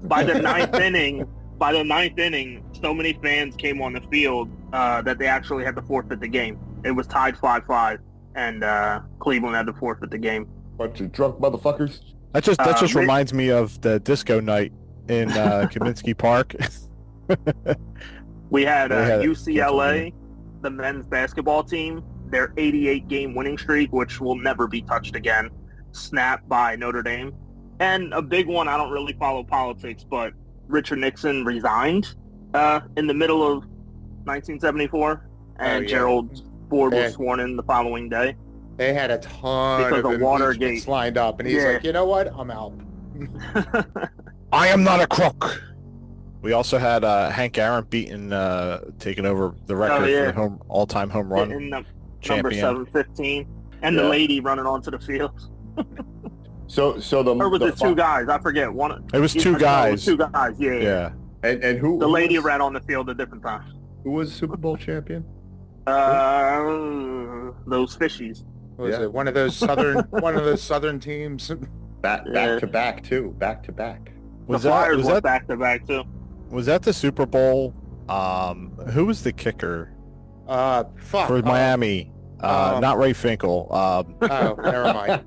by the ninth inning, so many fans came on the field that they actually had to forfeit the game. It was tied 5-5, and Cleveland had to forfeit the game. Bunch of drunk motherfuckers. That just reminds me of the disco night in Kaminsky Park. We had UCLA, the men's basketball team, their 88-game winning streak, which will never be touched again, snapped by Notre Dame. And a big one, I don't really follow politics, but Richard Nixon resigned in the middle of 1974, and Gerald Ford was sworn in the following day. They had a ton because of Watergate lined up, and he's like, you know what? I'm out. I am not a crook. We also had Hank Aaron taking over the record for the all-time home run champion. Number 715, and the lady running onto the field. So or was it two guys? I forget. One. It was two guys. Two guys. Yeah. And who? The lady ran on the field at different times. Who was Super Bowl champion? Those fishies. Was it one of those southern teams? Back to back too. Back to back. The Flyers went back to back too. Was that the Super Bowl? Who was the kicker? For Miami. Not Ray Finkel. Never mind.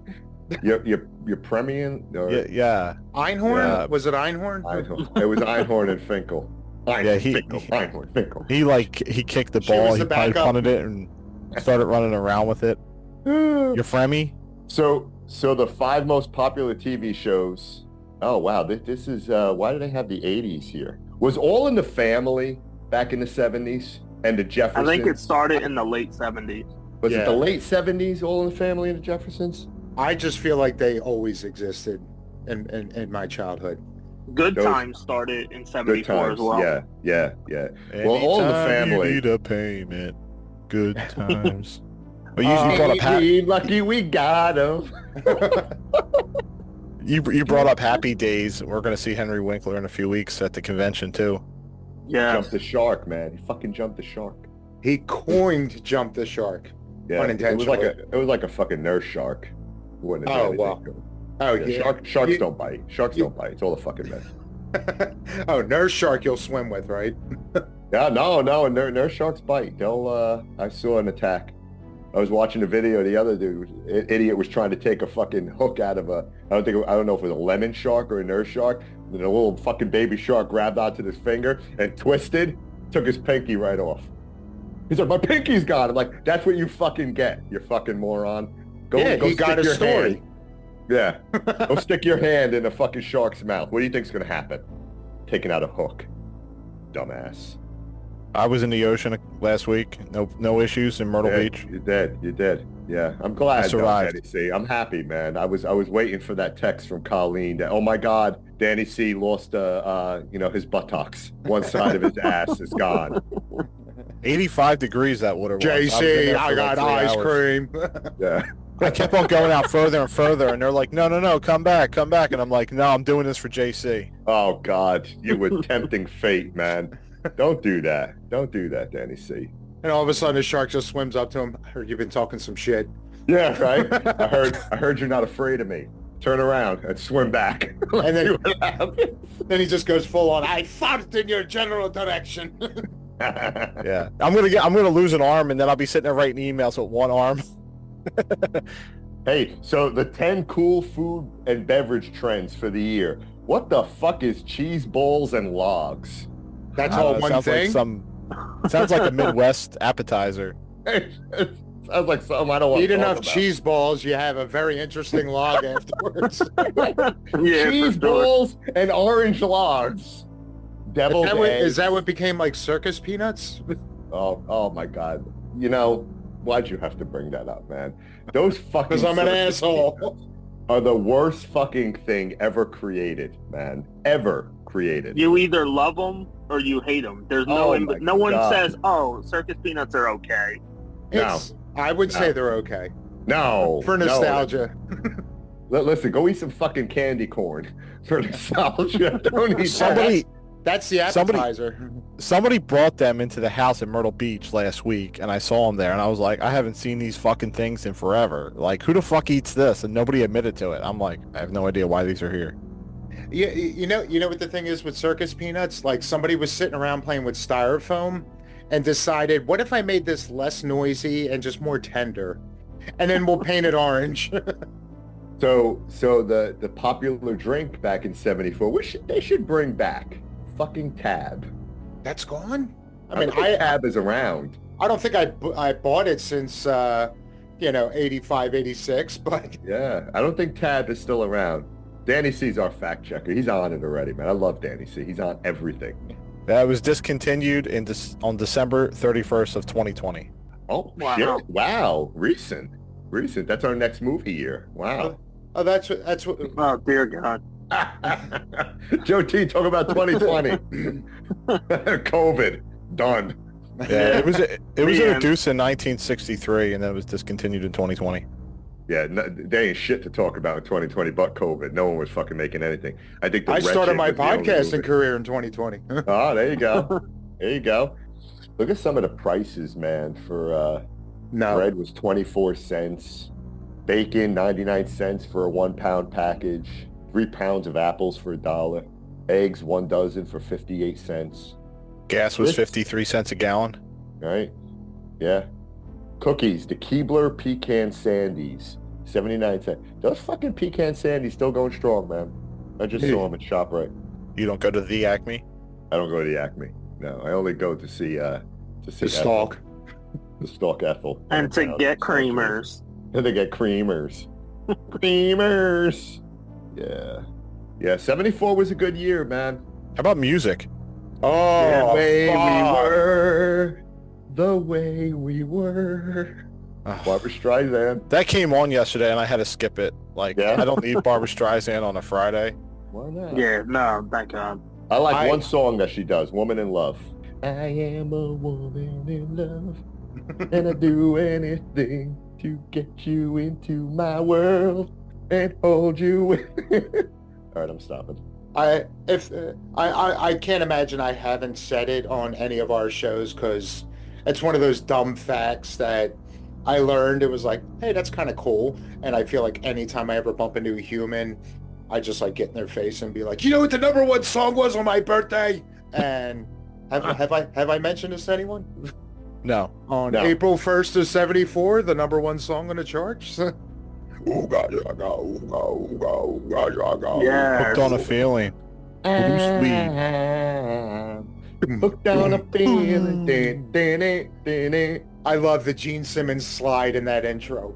You're Premian? Yeah. Einhorn? Yeah. Was it Einhorn? It was Einhorn and Finkel. Finkel. He kicked the ball. He probably punted it and started running around with it. Your Fremy? So the 5 most popular TV shows. Oh wow, this is why do they have the 80s here? Was All in the Family back in the 70s and the Jeffersons? I think it started in the late 70s. Was it the late 70s? All in the Family and the Jeffersons? I just feel like they always existed in my childhood. Good Times started in 74 as well. Yeah. Well, All in the Family. You need a payment. Good Times. Well, you brought up lucky we got him. You brought up Happy Days. We're going to see Henry Winkler in a few weeks at the convention too. Yeah. Jumped the shark, man. He fucking jumped the shark. He coined "jump the shark." Yeah, unintentionally. It was like a fucking nurse shark. Sharks don't bite. Sharks don't bite. It's all a fucking myth. Oh, nurse shark you'll swim with, right? Yeah, no, nurse sharks bite. I saw an attack. I was watching a video. The other idiot was trying to take a fucking hook out of I don't know if it was a lemon shark or a nurse shark. And a little fucking baby shark grabbed onto his finger and twisted, took his pinky right off. He's like, my pinky's gone. I'm like, that's what you fucking get, you fucking moron. Go he got his story. Yeah. Go stick your hand in a fucking shark's mouth. What do you think's gonna happen? Taking out a hook. Dumbass. I was in the ocean last week. No issues in Myrtle Beach. You did. Yeah. I'm glad. I survived. Danny C. I'm happy, man. I was waiting for that text from Colleen that, oh my God, Danny C lost his buttocks. One side of his ass is gone. 85 degrees that water was. JC, I got ice hours. cream. Yeah. I kept on going out further and further, and they're like, no, come back. And I'm like, no, I'm doing this for JC. Oh God, you were tempting fate, man. Don't do that. Don't do that, Danny C. And all of a sudden, the shark just swims up to him. I heard you've been talking some shit. Yeah, right. I heard you're not afraid of me. Turn around and swim back. And then he just goes full on. I fought in your general direction. Yeah, I'm gonna lose an arm, and then I'll be sitting there writing emails with one arm. Hey, so the 10 cool food and beverage trends for the year. What the fuck is cheese balls and logs? That's all one thing? Sounds like a Midwest appetizer. Sounds like something I don't want Eat to talk enough about. cheese balls, you have a very interesting log afterwards. Yeah, Cheese for sure. balls and orange logs. Deviled eggs. Is that what became like circus peanuts? Oh my God. You know, why'd you have to bring that up, man? Those fucking Because I'm an circus asshole. peanuts are the worst fucking thing ever created, man. Ever created. You either love them or you hate them. There's no Oh my no one God. says, "Oh, circus peanuts are okay." I would say they're okay. No. For no. nostalgia. Listen, go eat some fucking candy corn for nostalgia. Don't eat Somebody That's the appetizer. somebody brought them into the house in Myrtle Beach last week, and I saw them there, and I was like, I haven't seen these fucking things in forever. Like, who the fuck eats this? And nobody admitted to it. I'm like, I have no idea why these are here. Yeah, you know what the thing is with circus peanuts? Like somebody was sitting around playing with styrofoam and decided, what if I made this less noisy and just more tender? And then we'll paint it orange. So the popular drink back in '74, they should bring back fucking Tab. That's gone? I mean, Tab is around. I don't think I bought it since 85, 86, but Yeah, I don't think Tab is still around. Danny C's our fact checker. He's on it already, man. I love Danny C. He's on everything. That was discontinued on December 31st of 2020. Oh, Wow. shit. Wow. Recent. That's our next movie year. Wow. oh, that's what. Oh dear God. Joe T, talk about 2020. COVID. Done. Yeah, it was Man. introduced in 1963, and then it was discontinued in 2020. Yeah, they ain't shit to talk about in 2020 but COVID. No one was fucking making anything. I think I started my was the only podcasting movie. career in 2020. Oh, there you go. There you go. Look at some of the prices, man. For No. bread was 24 cents. Bacon, 99 cents for a 1 pound package. 3 pounds of apples for $1. Eggs, 1 dozen for 58 cents. Gas was 53 cents a gallon. Right? Yeah. Cookies, the Keebler Pecan Sandies, 79 cents. Those fucking Pecan Sandies still going strong, man. I just saw them at ShopRite. You don't go to the Acme? I don't go to the Acme. No, I only go to see The Ethel. stalk. To stalk Ethel. And to get creamers. And they get creamers. Creamers. Yeah. Yeah, 74 was a good year, man. How about music? Oh, the way fuck. we were. The way we were. Ugh. Barbara Streisand. That came on yesterday, and I had to skip it. Like, Yeah? I don't need Barbara Streisand on a Friday. Why not? Yeah, no, thank God. I like one song that she does, Woman in Love. I am a woman in love, and I do anything to get you into my world and hold you with All right, I'm stopping. I can't imagine I haven't said it on any of our shows because it's one of those dumb facts that I learned. It was like, hey, that's kind of cool. And I feel like anytime I ever bump into a human, I just like get in their face and be like, you know what the #1 song was on my birthday? And have I mentioned this to anyone? No. On No. April 1st of '74, the #1 song on the charts. Ooga, yaga, ooga, ooga, ooga, yaga. Yeah. Hooked on a feeling. Bruce Lee. Hooked on a feeling. Din, din, din, din, din. I love the Gene Simmons slide in that intro.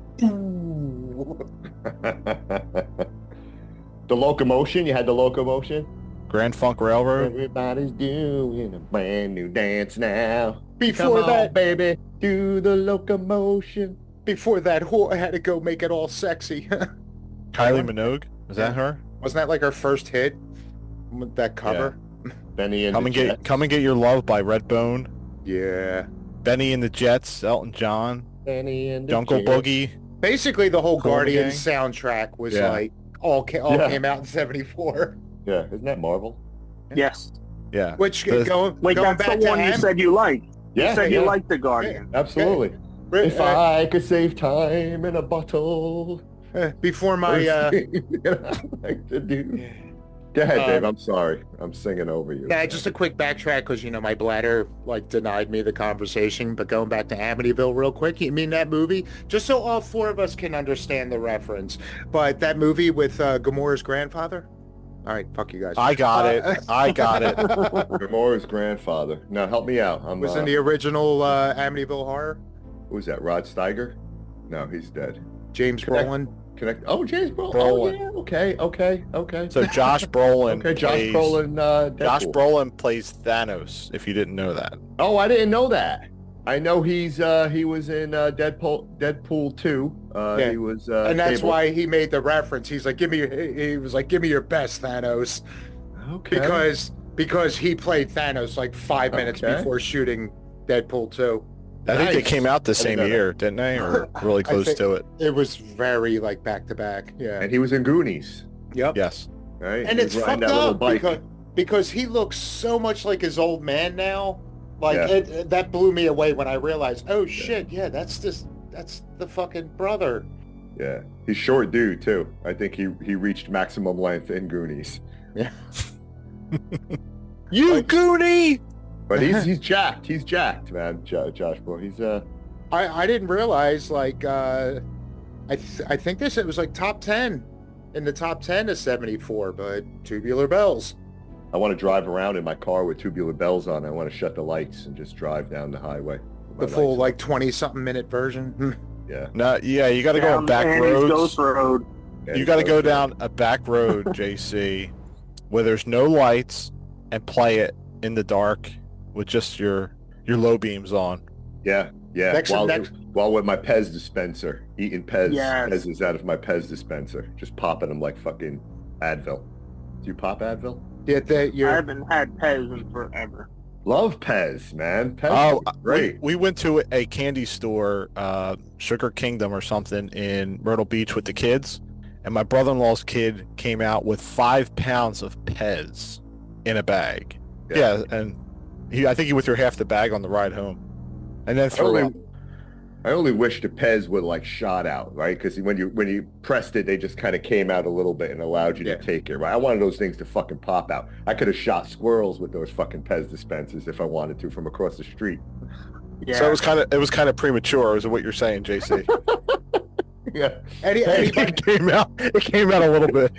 The Locomotion. You had the Locomotion. Grand Funk Railroad. Everybody's doing a brand new dance now. Before Come that, on, baby, do the Locomotion. before that whore had to go make it all sexy. Kylie Minogue. Is that her? Wasn't that like her first hit with that cover? Benny and Come the and Jets. Come and Get Your Love by Redbone. Yeah. Benny and the Jets, Elton John, Benny and the Jungle Jets. Boogie. Basically, the whole Cool Guardians Gang. soundtrack was Yeah. like all came out in '74. Yeah, isn't that Marvel? Yes. Yeah. Which The- going Wait, going that's back the to one you Am- said you liked. Yeah, You said you yeah. liked The Guardian. Absolutely. If I could save time in a bottle. before my I like to do. Go ahead, Dave. I'm sorry. I'm singing over you. yeah, just a quick backtrack because my bladder like denied me the conversation. But going back to Amityville real quick, you mean that movie? Just so all four of us can understand the reference. But that movie with Gamora's grandfather. All right, fuck you guys. I got it. I got it. Gamora's grandfather. Now help me out. I'm Was in the original Amityville Horror. who's that? Rod Steiger? No, he's dead. James Brolin. Oh, James Brolin. Brolin. Oh, yeah. Okay. So Josh Brolin. Okay, Josh plays, Brolin. Josh Deadpool. Brolin plays Thanos. If you didn't know that. Oh, I didn't know that. I know he was in Deadpool 2. Yeah. He was And that's Cable. why he made the reference. He's like, he was like, give me your best, Thanos. Okay. Because he played Thanos like 5 minutes Okay. before shooting Deadpool 2. I think they Nice. came out the I didn't same know that. year, didn't they? Or really close think- to it. It was very like back to back. Yeah. And he was in Goonies. Yep. Yes. Right? And He it's was riding fucked that little up bike. because he looks so much like his old man now. Like Yeah. that blew me away when I realized, oh shit, yeah, that's the fucking brother. Yeah, he's short dude too. I think he reached maximum length in Goonies. Yeah. You Goonie! But he's jacked. He's jacked, man. Josh, bro. He's I didn't realize like I think it was like top 10 in the top 10 of 74, but Tubular Bells. I want to drive around in my car with tubular bells on. I want to shut the lights and just drive down the highway. with my The full lights like 20 something minute version. on. Yeah. No, yeah, you got to go on back Annie's roads. Ghost Road. You got to go down a back road, JC, where there's no lights, and play it in the dark with just your low beams on. Yeah. Next- While with my Pez dispenser, eating Pez. Yes. Pez is out of my Pez dispenser, just popping them like fucking Advil. Do you pop Advil? Yeah, that I you're haven't had Pez in forever. Love Pez, man. Pez Oh, is great. we went to a candy store, Sugar Kingdom or something in Myrtle Beach with the kids, and my brother-in-law's kid came out with 5 pounds of Pez in a bag. Yeah, and I think he went through half the bag on the ride home, and then threw up. I only wish the Pez would like shot out, right? Because when you pressed it, they just kind of came out a little bit and allowed you to take it, right? I wanted those things to fucking pop out. I could have shot squirrels with those fucking Pez dispensers if I wanted to from across the street. Yeah. So it was kind of premature, is what you're saying, JC. Yeah. anybody It came out a little bit.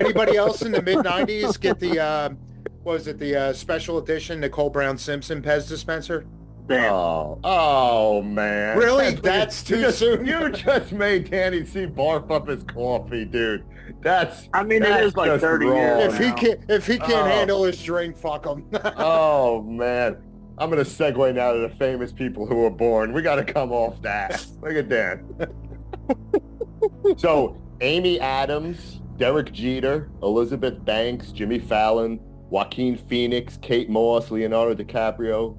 anybody else in the mid 90s get the what was it, the special edition Nicole Brown Simpson Pez dispenser? Damn. Oh man. Really? That's too soon? You just made Danny C barf up his coffee, dude. That's I mean, it that's is like just 30 wrong. years. If he can't Oh. handle his drink, fuck him. Oh man. I'm gonna segue now to the famous people who were born. We gotta come off that. Look at that. So Amy Adams, Derek Jeter, Elizabeth Banks, Jimmy Fallon, Joaquin Phoenix, Kate Moss, Leonardo DiCaprio,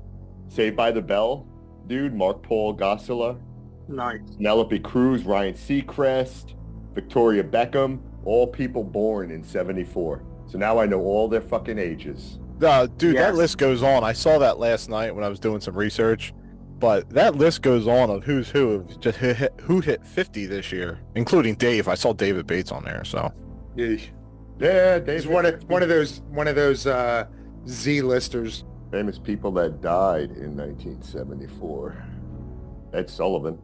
Saved by the Bell, dude, Mark Paul Gosselaar, Nice. Penelope Cruz, Ryan Seacrest, Victoria Beckham, all people born in 74. So now I know all their fucking ages. Dude, Yes. that list goes on. I saw that last night when I was doing some research, but that list goes on of who's who of just who hit 50 this year, including Dave. I saw David Bates on there, so. Yeah, Yeah, he's David. one of those Z listers. Famous people that died in 1974. Ed Sullivan,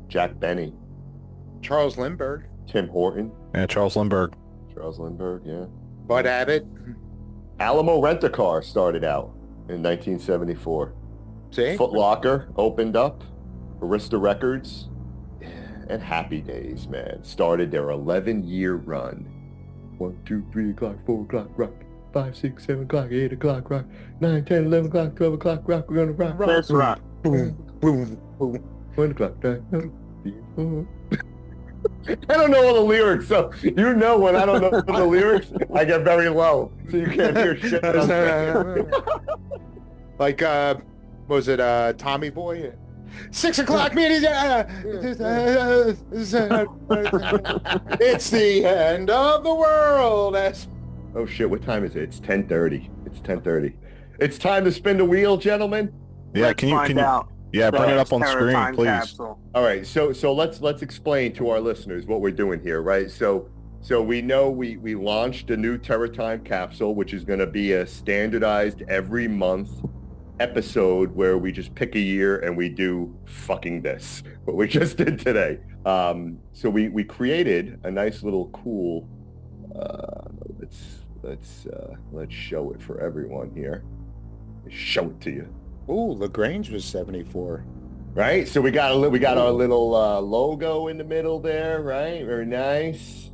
Jack Benny, Charles Lindbergh, Tim Horton, Yeah, Charles Lindbergh. Charles Lindbergh, yeah. Bud Abbott. Alamo Rent-A-Car started out in 1974. See? Foot Locker opened up. Arista Records and Happy Days, man, started their 11-year run 1, 2, 3 o'clock, 4 o'clock, rock. 5, 6, 7 o'clock, 8 o'clock, rock. 9, 10, 11 o'clock, 12 o'clock, rock. We're gonna rock. Let's rock. Boom, boom, boom. 1 o'clock, I don't know all the lyrics, so you know when I don't know the lyrics, I get very low, so you can't hear shit that I'm saying. Like, was it Tommy Boy? 6 o'clock meeting. It's the end of the world. Oh shit, what time is it? It's 10:30. It's 10:30. It's time to spin the wheel, gentlemen. Yeah, Let's find out. Yeah, bring it up on Terror screen, Time please. Capsule. All right, so let's explain to our listeners what we're doing here, right? So we know we launched a new Terror Time Capsule, which is going to be a standardized every month episode where we just pick a year and we do fucking this, what we just did today. So we created a nice little cool. Let's show it for everyone here. Show it to you. Ooh, LaGrange was 74. Right, so we got our little logo in the middle there, right? Very nice.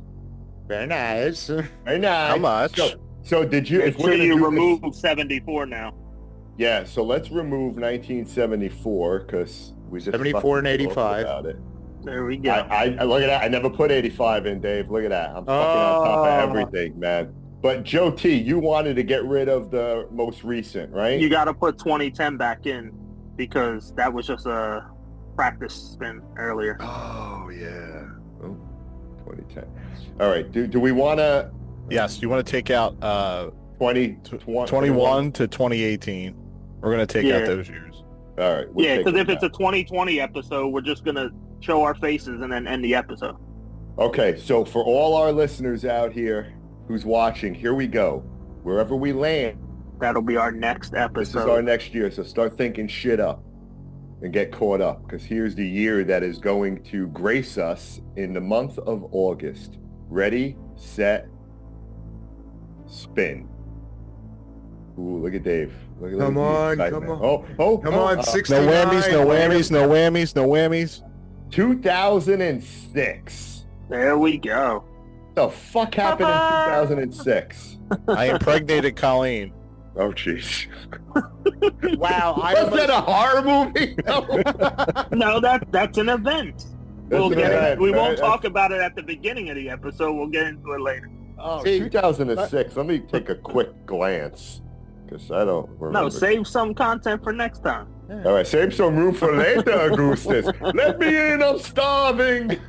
Very nice. Very nice. How much? So did you? If So we're gonna you do remove this, 74 now. yeah. So let's remove 1974 because we just 74 and fucking 85. about it. There we go. I look at that. I never put 85 in, Dave. Look at that. I'm fucking on top of everything, man. But Joe T, you wanted to get rid of the most recent, right? You got to put 2010 back in because that was just a practice spin earlier. Oh yeah. Oh, 2010. All right. Do we want to? Yes, you want to take out 21 to 2018. We're going to take out those years. All right. We'll Yeah, take because it if it's a out. 2020 episode, we're just going to show our faces and then end the episode. Okay, so for all our listeners out here who's watching, here we go. Wherever we land, That'll be our next this is episode. our next year. So start thinking shit up and get caught up because here's the year that is going to grace us in the month of August. Ready, set, spin. Ooh, look at Dave. Look at Come the on, excitement. come on. Come on, No 69. whammies, no whammies, no whammies, no whammies. 2006. There we go. The fuck happened in 2006? I impregnated Colleen. Oh, jeez. Wow, I Was that a horror movie? No, that's an event. That's We'll an get event, it. We right? won't talk about it at the beginning of the episode. We'll get into it later. Oh, See, 2006. Let me take a quick glance because I don't remember. No, save some content for next time. All right, save some room for later, Augustus. Let me in. I'm starving.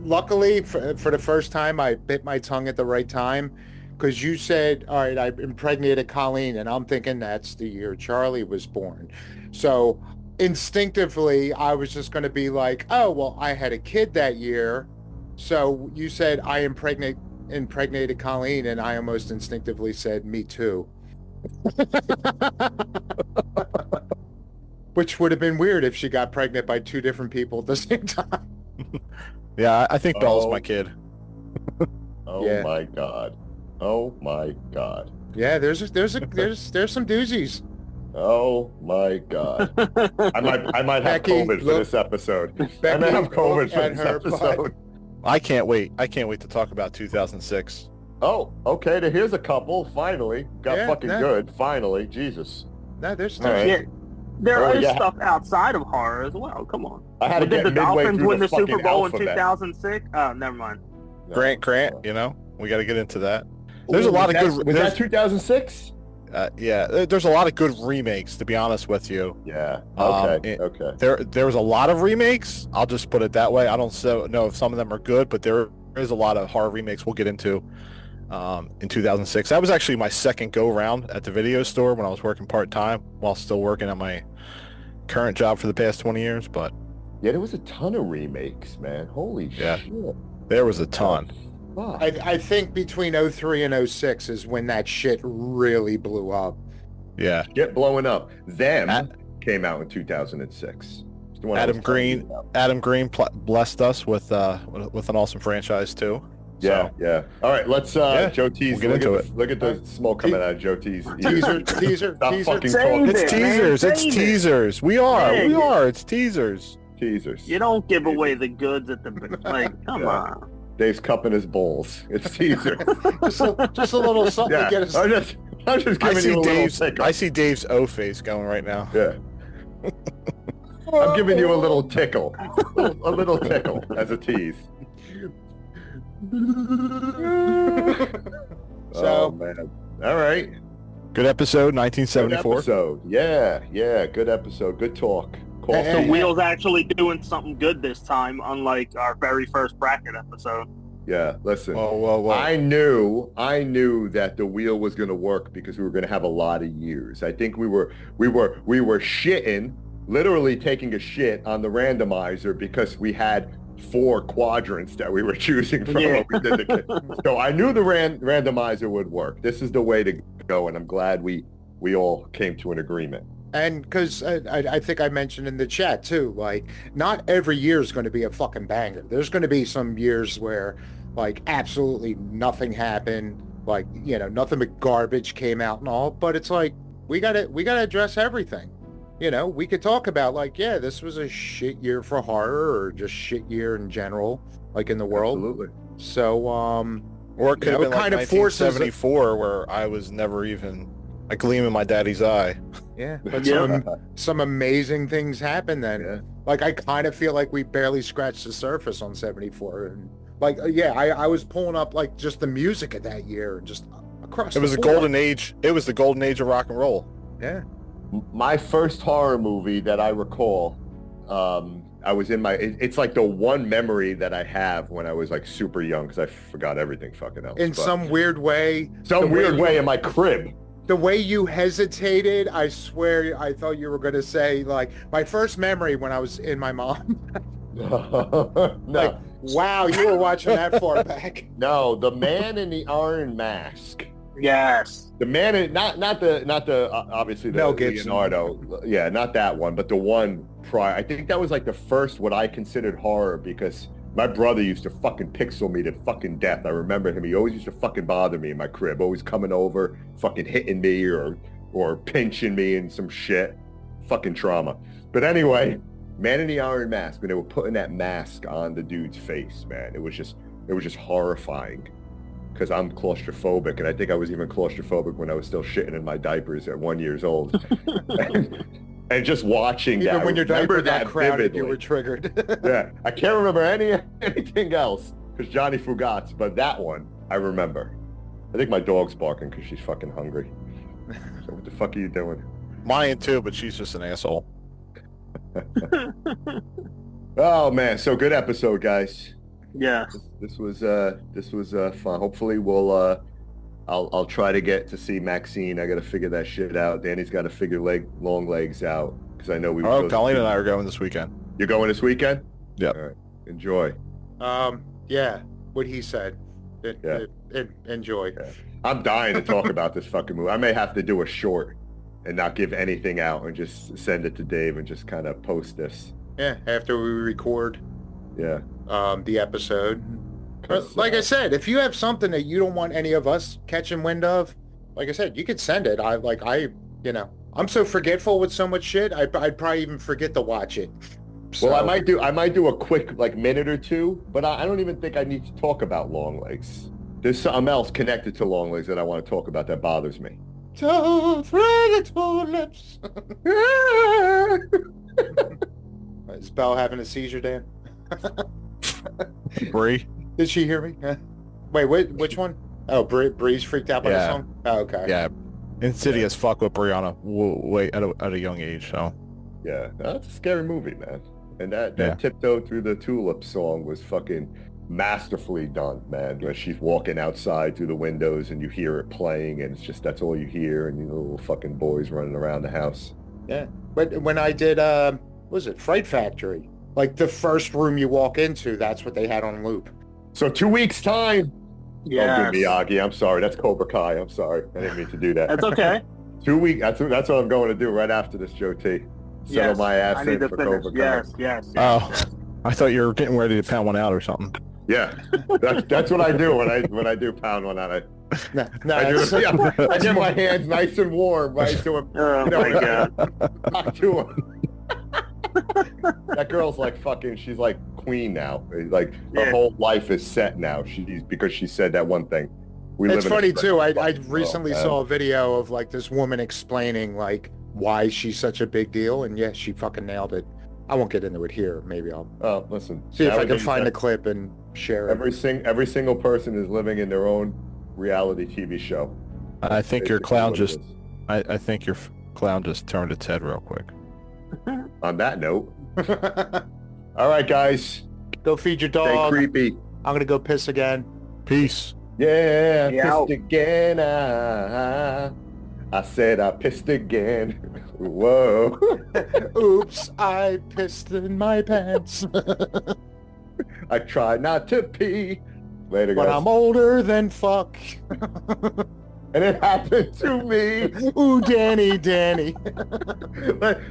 Luckily, for the first time, I bit my tongue at the right time because you said, all right, I impregnated Colleen, and I'm thinking that's the year Charlie was born. So instinctively, I was just going to be like, oh, well, I had a kid that year. So you said I impregnated Colleen, and I almost instinctively said, me too. Which would have been weird if she got pregnant by two different people at the same time. Yeah, I think Bella's my kid. Oh Yeah. my god. Oh my god. Yeah, there's some doozies. Oh my god. I might have Becky, COVID for look- this episode. I Becky, might have COVID look for at this her episode. I can't wait. I can't wait to talk about 2006. Oh, okay. Here's a couple. Finally, got Yeah, fucking yeah. good. Finally, Jesus. No, there's All right. Yeah, there Oh, is yeah. stuff outside of horror as well. Come on. I had to Did get the midway Dolphins through win the the Super fucking Bowl in alphabet. 2006? Oh, never mind. Grant, you know, we got to get into that. There's a Ooh, lot of was good. Was there's- that 2006? Yeah, there's a lot of good remakes. To be honest with you, Yeah. Okay. it- Okay. there was a lot of remakes. I'll just put it that way. I don't know if some of them are good, but there is a lot of horror remakes we'll get into. In 2006, that was actually my second go round at the video store when I was working part time while still working at my current job for the past 20 years. But Yeah, there was a ton of remakes, man. Holy Yeah. shit. there was a ton. Fuck. I think between 03 and 06 is when that shit really blew up. Yeah, Shit blowing up. Them At- came out in 2006. It's the one I Adam was telling you Green. about. Adam Green blessed us with an awesome franchise too. Yeah, So, yeah. All right, let's Joe T's. we'll get look into at it. Look at the smoke coming out of Joe T's. Teaser. Stop fucking Save talking. it. it's man, teasers. It's save it. teasers. We Yeah. are. It's teasers. Teasers. You don't give away the goods at the like. Come Yeah. on. Dave's cupping his balls. It's teaser. just a little something Yeah, to get us. I'm just giving you a little tickle. I see Dave's O face going right now. Yeah. I'm giving you a little tickle. A little tickle as a tease. Oh, man. All right. Good episode, 1974. Good episode. Yeah. Good episode. Good talk. So Wheel's actually doing something good this time, unlike our very first bracket episode. Yeah, listen. Whoa. I knew that the wheel was going to work because we were going to have a lot of years. I think we were shitting, literally taking a shit on the randomizer because we had 4 quadrants that we were choosing from. Yeah. When we did so I knew the randomizer would work. This is the way to go, and I'm glad we all came to an agreement. And because I think I mentioned in the chat too, like, not every year is going to be a fucking banger. There's going to be some years where, like, absolutely nothing happened, like, you know, nothing but garbage came out and all. But it's like we gotta address everything. You know, we could talk about, like, yeah, this was a shit year for horror, or just shit year in general, like, in the world. Absolutely. So, Or it could have been like kind of forces 1974, where I was never even a gleam in my daddy's eye. Yeah, but Yeah. some amazing things happened then. Yeah. Like, I kind of feel like we barely scratched the surface on 74. And, like, yeah, I was pulling up, like, just the music of that year and just across It was the a board. golden age. It was the golden age of rock and roll. Yeah. My first horror movie that I recall, I was in it's like the one memory that I have when I was, like, super young, because I forgot everything fucking else. In some weird way. Some weird way in my crib. The way you hesitated, I swear I thought you were going to say, like, my first memory when I was in my mom. No. Like, wow, you were watching that far back. No, the man in the iron mask. Yes. The man in not the obviously the Mel Gibson. Leonardo. Yeah, not that one, but the one prior. I think that was like the first what I considered horror, because my brother used to fucking pixel me to fucking death. I remember him. He always used to fucking bother me in my crib, always coming over, fucking hitting me or pinching me and some shit. Fucking trauma. But anyway, Man in the Iron Mask, when they were putting that mask on the dude's face, man, it was just horrifying. Because I'm claustrophobic, and I think I was even claustrophobic when I was still shitting in my diapers at 1 year old. and just watching Even that, when your diaper that got crowded, vividly. you were triggered. Yeah, I can't remember anything else because Johnny Fugats, but that one I remember. I think my dog's barking because she's fucking hungry. So what the fuck are you doing? Mine too, but she's just an asshole. Oh man, so good episode, guys. Yeah. This was fun. Hopefully we'll I'll try to get to see Maxine. I got to figure that shit out. Danny's got to figure long legs out because I know we. Oh, Colleen and I are going this weekend. You're going this weekend? Yep. All right. Enjoy. Yeah, what he said. Enjoy. Yeah. I'm dying to talk about this fucking movie. I may have to do a short and not give anything out and just send it to Dave and just kind of post this. Yeah, after we record Yeah. the episode. But like I said, if you have something that you don't want any of us catching wind of, like I said, you could send it. I'm so forgetful with so much shit. I'd probably even forget to watch it. So, Well, I might do a quick minute or two, but I don't even think I need to talk about long legs. There's something else connected to long legs that I want to talk about that bothers me. Is Belle having a seizure, Dan? Bree? Did she hear me? Wait, which one? Oh, Bree's freaked out by the song? Oh, okay. Yeah. Insidious fuck with Brianna way at a young age, so. Yeah, that's a scary movie, man. And that Tiptoe Through the Tulips song was fucking masterfully done, man. When she's walking outside through the windows and you hear it playing and it's just, that's all you hear, and you little fucking boys running around the house. Yeah. But when I did, what was it, Fright Factory? Like the first room you walk into, that's what they had on loop. So 2 weeks time. Yeah. Oh, good Miyagi. I'm sorry. That's Cobra Kai. I'm sorry. I didn't mean to do that. That's okay. 2 weeks. That's what I'm going to do right after this, Joe T. Settle my ass I need in to for finish. Cobra Kai. Yes. Oh, I thought you were getting ready to pound one out or something. Yeah, that's what I do when I do pound one out. No, I get my hands nice and warm, right? So Oh my God. talk to him. That girl's like fucking. She's like queen now. Like her whole life is set now. Because she said that one thing. It's funny too. I recently saw a video of like this woman explaining like why she's such a big deal, and yeah, she fucking nailed it. I won't get into it here. Maybe I'll listen. See if I can find the clip and share it. Every single person is living in their own reality TV show. I think your clown just. I think your clown just turned its head real quick. On that note. All right, guys. Go feed your dog. Stay creepy. I'm gonna go piss again. Peace. Yeah, pissed again. I said I pissed again. Whoa. Oops, I pissed in my pants. I try not to pee. Later, guys. But I'm older than fuck. And it happened to me. Ooh, Danny.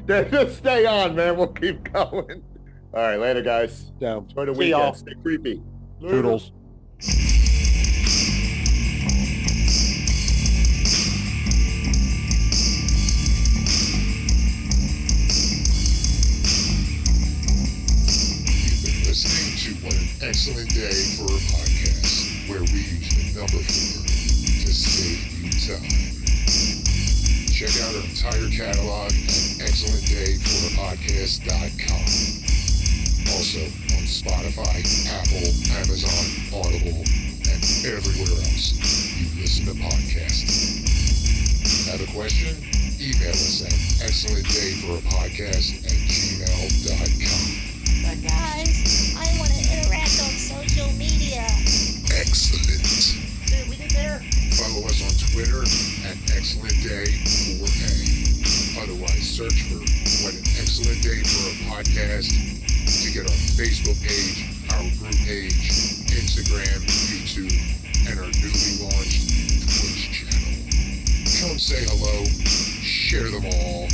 Just stay on, man. We'll keep going. All right, later, guys. No. Enjoy the See weekend. y'all. Stay creepy. Toodles. Listening to What an Excellent Day for a Podcast, where we use the number 4 to save you time. Check out our entire catalog at excellentdayforapodcast.com. Also on Spotify, Apple, Amazon, Audible, and everywhere else you listen to podcasts. Have a question? Email us at excellentdayforapodcast@gmail.com. But guys, I want to interact on social media. Excellent. Dude, we did there. Follow us on Twitter at ExcellentDay4A. Otherwise, search for What an Excellent Day for a Podcast to get our Facebook page, our group page, Instagram, YouTube, and our newly launched Twitch channel. Come say hello, share them all,